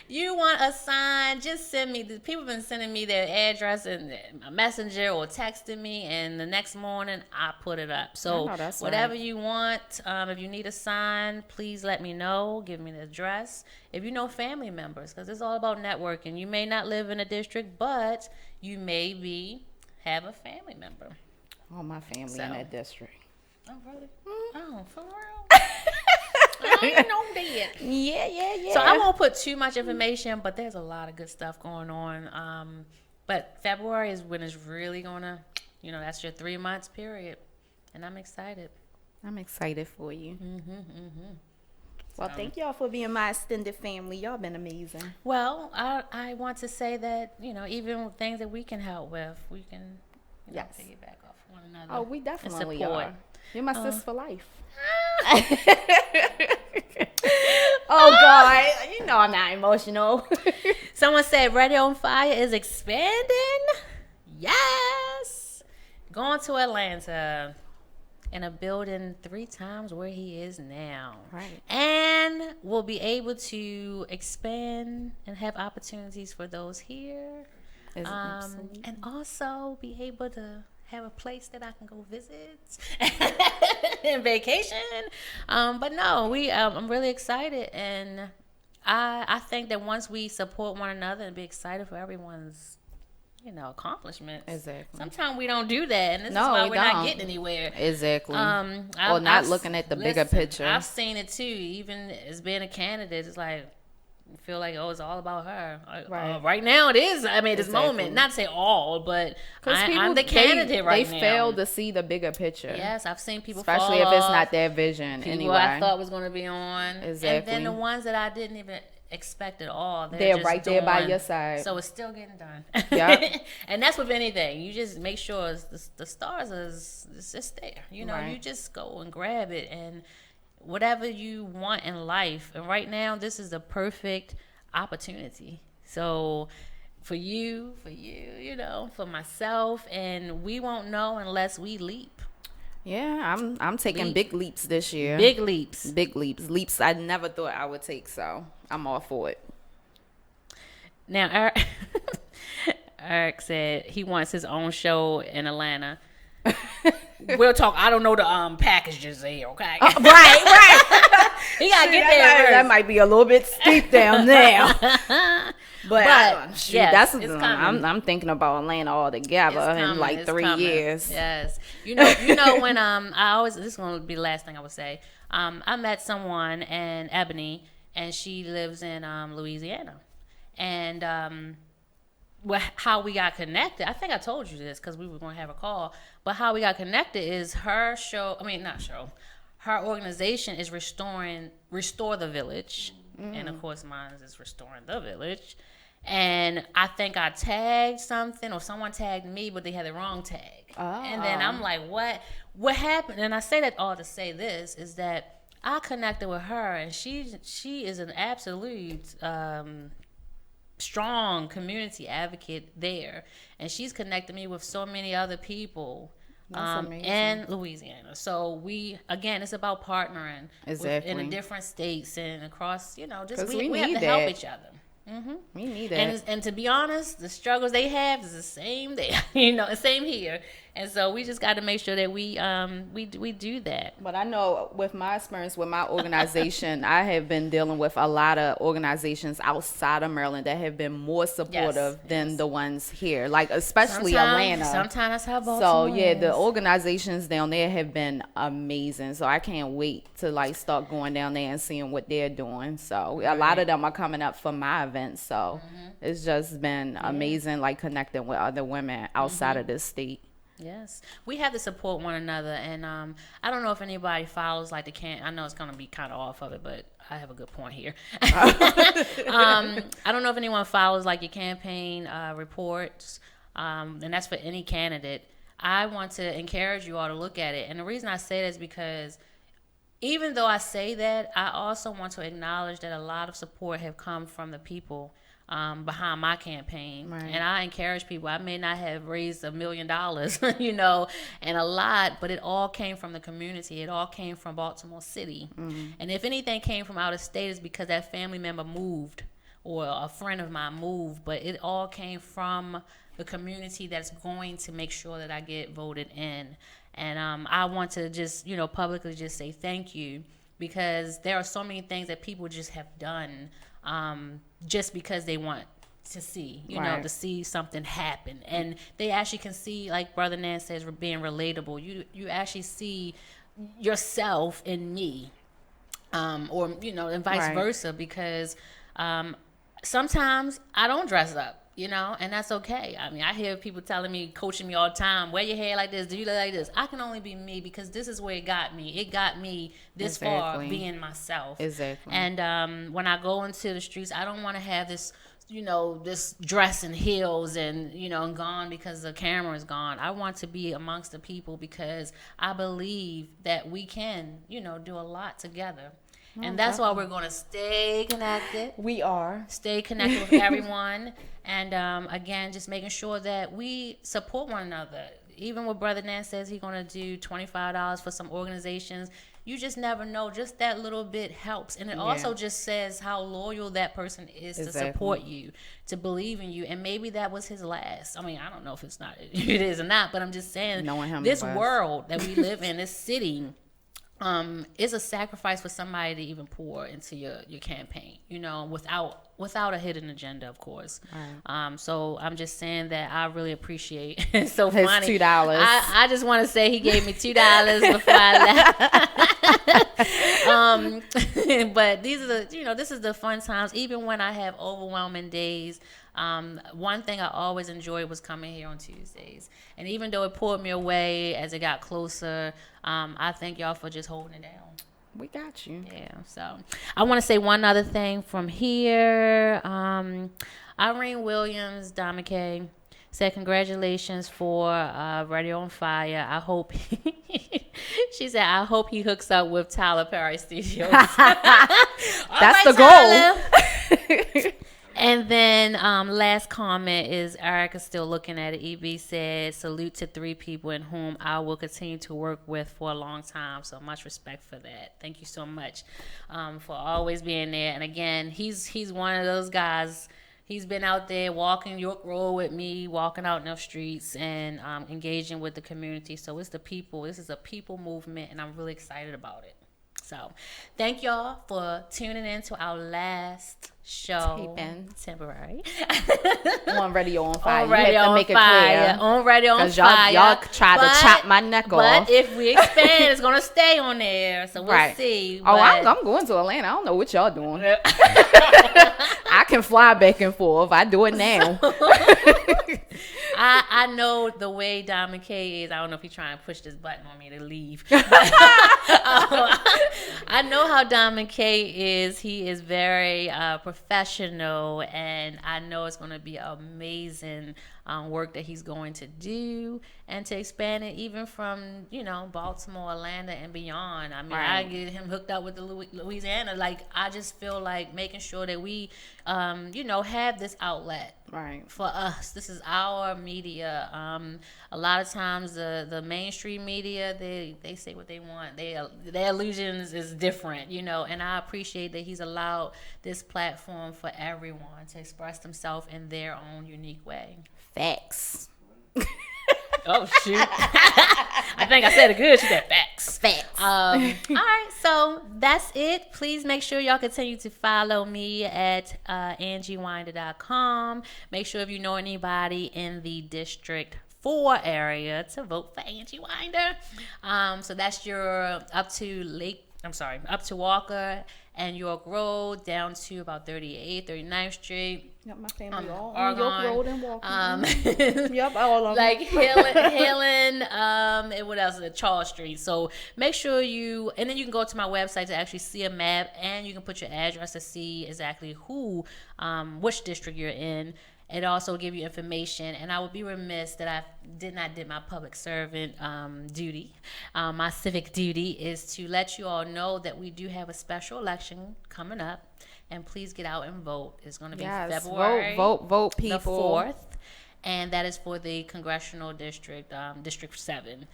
You want a sign, just send me. The people have been sending me their address and a messenger or texting me, and the next morning I put it up. So I know that's whatever right. you want, if you need a sign, please let me know. Give me the address. If you know family members, because it's all about networking. You may not live in a district, but you may have a family member. All my family in that district. Oh, really? Oh, for real? I didn't know that. Yeah. So I won't put too much information, but there's a lot of good stuff going on. But February is when it's really gonna, that's your 3 months period, and I'm excited. I'm excited for you. Well, thank y'all for being my extended family. Y'all been amazing. Well, I want to say that even with things that we can help with, we can Yes. piggyback off one another. Oh, we definitely support. are. You're my sis for life. Oh, God. You know I'm not emotional. Someone said Radio on Fire is expanding. Yes. Going to Atlanta in a building 3 times where he is now. Right. And we'll be able to expand and have opportunities for those here. Absolutely. And also be able to have a place that I can go visit and vacation. But no, I'm really excited, and I think that once we support one another and be excited for everyone's accomplishments. Exactly. Sometimes we don't do that, and this is No, why we we're not don't. getting anywhere. Exactly. Or Or not looking at the bigger picture. I've seen it too. Even as being a candidate, it's like I feel like it's all about her. Right now it is. I mean, this moment, not to say all, but I'm the candidate right now. They fail to see the bigger picture. Yes, I've seen people especially fall if it's off, not their vision. people Anyway, I thought was going to be on, Exactly. and then the ones that I didn't even expect at all, they're just right there by doing. your side. So it's still getting done. Yeah. And that's with anything. You just make sure the stars is just there. Right. You just go and grab it, and whatever you want in life. And right now, this is the perfect opportunity. So for you, for myself, and we won't know unless we leap. Yeah, I'm taking big leaps this year. Big leaps. Leaps I never thought I would take. So I'm all for it. Now, Eric said he wants his own show in Atlanta. We'll talk. I don't know the packages there, okay? Right. He gotta get there first. That might be a little bit steep down there. But yes, that's I'm thinking about Atlanta altogether in like 3 years. Yes, you know when this is gonna be the last thing I would say. I met someone in Ebony, and she lives in Louisiana, and how we got connected. I think I told you this because we were gonna have a call. But how we got connected is her her organization is Restore the Village, and of course mine is Restoring the Village. And I think I tagged something, or someone tagged me, but they had the wrong tag. And then I'm like, what happened? And I say that all to say this is that I connected with her, and she is an absolute strong community advocate there, and she's connected me with so many other people in Louisiana. So it's about partnering in the different states and across, just we have to help each other. We need that. And to be honest, the struggles they have is the same there, same here. And so we just got to make sure that we do that. But I know with my experience with my organization, I have been dealing with a lot of organizations outside of Maryland that have been more supportive than the ones here, like especially Atlanta. Sometimes that's how Baltimore is. The organizations down there have been amazing. So I can't wait to start going down there and seeing what they're doing. So a lot of them are coming up for my events. So it's just been amazing, connecting with other women outside of this state. Yes, we have to support one another, and I don't know if anybody follows the I know it's gonna be kind of off of it, but I have a good point here. I don't know if anyone follows your campaign reports, and that's for any candidate. I want to encourage you all to look at it, and the reason I say that is because even though I say that, I also want to acknowledge that a lot of support have come from the people behind my campaign. Right. And I encourage people. I may not have raised $1 million, you know, and a lot, but it all came from the community. It all came from Baltimore City. And if anything came from out of state, it's because that family member moved or a friend of mine moved. But it all came from the community that's going to make sure that I get voted in. And I want to just, you know, publicly just say thank you, because there are so many things that people just have done just because they want to see, you know, to see something happen. And they actually can see, like Brother Nan says, being relatable. You actually see yourself in me, or, you know, and vice versa, because sometimes I don't dress up. You know, and that's okay. I mean, I hear people telling me, coaching me all the time, wear your hair like this, do you look like this? I can only be me, because this is where it got me. It got me this far being myself. Exactly. And when I go into the streets, I don't want to have this, you know, this dress and heels and, you know, and gone because the camera is gone. I want to be amongst the people, because I believe that we can, you know, do a lot together. And that's why we're going to stay connected. We are. Stay connected with everyone. And, again, just making sure that we support one another. Even what Brother Nan says he's going to do $25 for some organizations. You just never know. Just that little bit helps. And it also just says how loyal that person is to support you, to believe in you. And maybe that was his last. I mean, I don't know if it is or not, but I'm just saying, knowing him, this world that we live in, this city, is a sacrifice for somebody to even pour into your campaign, you know, without a hidden agenda, of course. Right. So I'm just saying that I really appreciate it's so his funny. $2. I just want to say he gave me $2 before I left. But these are the, you know, this is the fun times, even when I have overwhelming days. One thing I always enjoyed was coming here on Tuesdays. And even though it pulled me away as it got closer, I thank y'all for just holding it down. We got you. Yeah, so I want to say one other thing from here. Irene Williams, Don McKay, said congratulations for Radio on Fire. I hope she said, I hope he hooks up with Tyler Perry Studios. That's the goal. And then last comment is Erica still looking at it. EB said, salute to 3 people in whom I will continue to work with for a long time. So much respect for that. Thank you so much for always being there. And again, he's one of those guys. He's been out there walking York Road with me, walking out in the streets and engaging with the community. So it's the people. This is a people movement, and I'm really excited about it. So thank y'all for tuning in to our last show. Temporary. On Radio on Fire. On Radio on Fire. On Radio on Fire. Y'all tried to chop my neck off. But if we expand, it's going to stay on there. So we'll see. Oh, I'm going to Atlanta. I don't know what y'all doing. I can fly back and forth. I do it now. I know the way Don McKay is. I don't know if he's trying to push this button on me to leave. I know how Don McKay is. He is very professional, and I know it's going to be amazing work that he's going to do, and to expand it even from, you know, Baltimore, Atlanta, and beyond. I mean, I get him hooked up with the Louisiana. Like, I just feel like making sure that we, you know, have this outlet. For us, this is our media. A lot of times the mainstream media, they say what they want. Their illusions is different, you know. And I appreciate that he's allowed this platform for everyone to express themselves in their own unique way. Facts. Oh, shoot. I think I said it good. She said facts. All right, so that's it. Please make sure y'all continue to follow me at angiewinder.com. Make sure if you know anybody in the District 4 area to vote for Angie Winder. So that's your up to Walker and York Road down to about 38th, 39th Street. Yep, my family all on York Road and Walker. Yep, all of them. Like Helen, and what else? Charles Street. So make sure and then you can go to my website to actually see a map, and you can put your address to see exactly which district you're in. It also give you information, and I would be remiss that I did my public servant duty. My civic duty is to let you all know that we do have a special election coming up, and please get out and vote. It's going to be Yes, February vote, the people. 4th, and that is for the congressional district, District 7.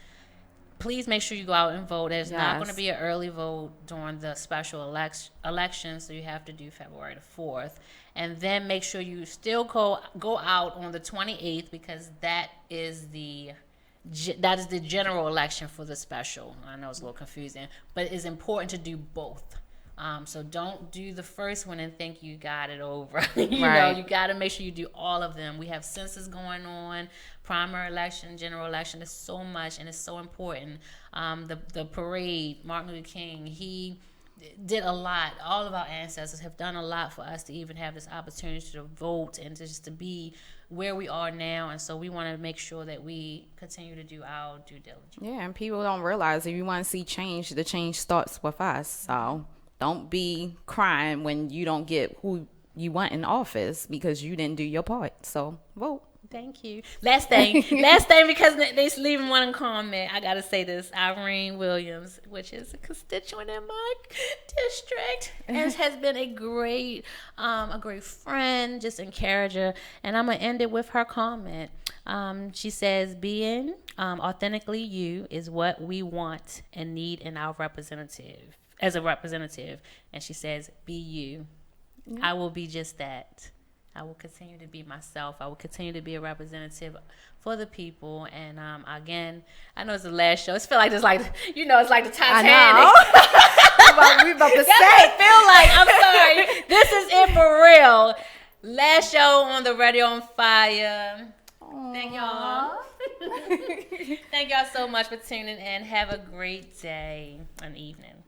Please make sure you go out and vote. There's not going to be an early vote during the special election, so you have to do February the 4th. And then make sure you still go out on the 28th, because that is the general election for the special. I know it's a little confusing, but it's important to do both. So don't do the first one and think you got it over. you know, you got to make sure you do all of them. We have census going on, primary election, general election. There's so much, and it's so important. The parade, Martin Luther King, he did a lot. All of our ancestors have done a lot for us to even have this opportunity to vote and just to be where we are now. And so we want to make sure that we continue to do our due diligence. Yeah, and people don't realize if you want to see change, the change starts with us. So don't be crying when you don't get who you want in office because you didn't do your part. So vote. Thank you. Last thing, because they leaving one comment. I gotta say this: Irene Williams, which is a constituent in my district, and has been a great friend, just encourager. And I'm gonna end it with her comment. She says, "Being authentically you is what we want and need in our representative, as a representative." And she says, "Be you." Yeah. I will be just that. I will continue to be myself. I will continue to be a representative for the people. And again, I know it's the last show. It feels like it's like, it's like the Titanic. I know. we about to say. It feel like. I'm sorry. This is it for real. Last show on the Radio on Fire. Aww. Thank y'all. Thank y'all so much for tuning in. Have a great day and evening.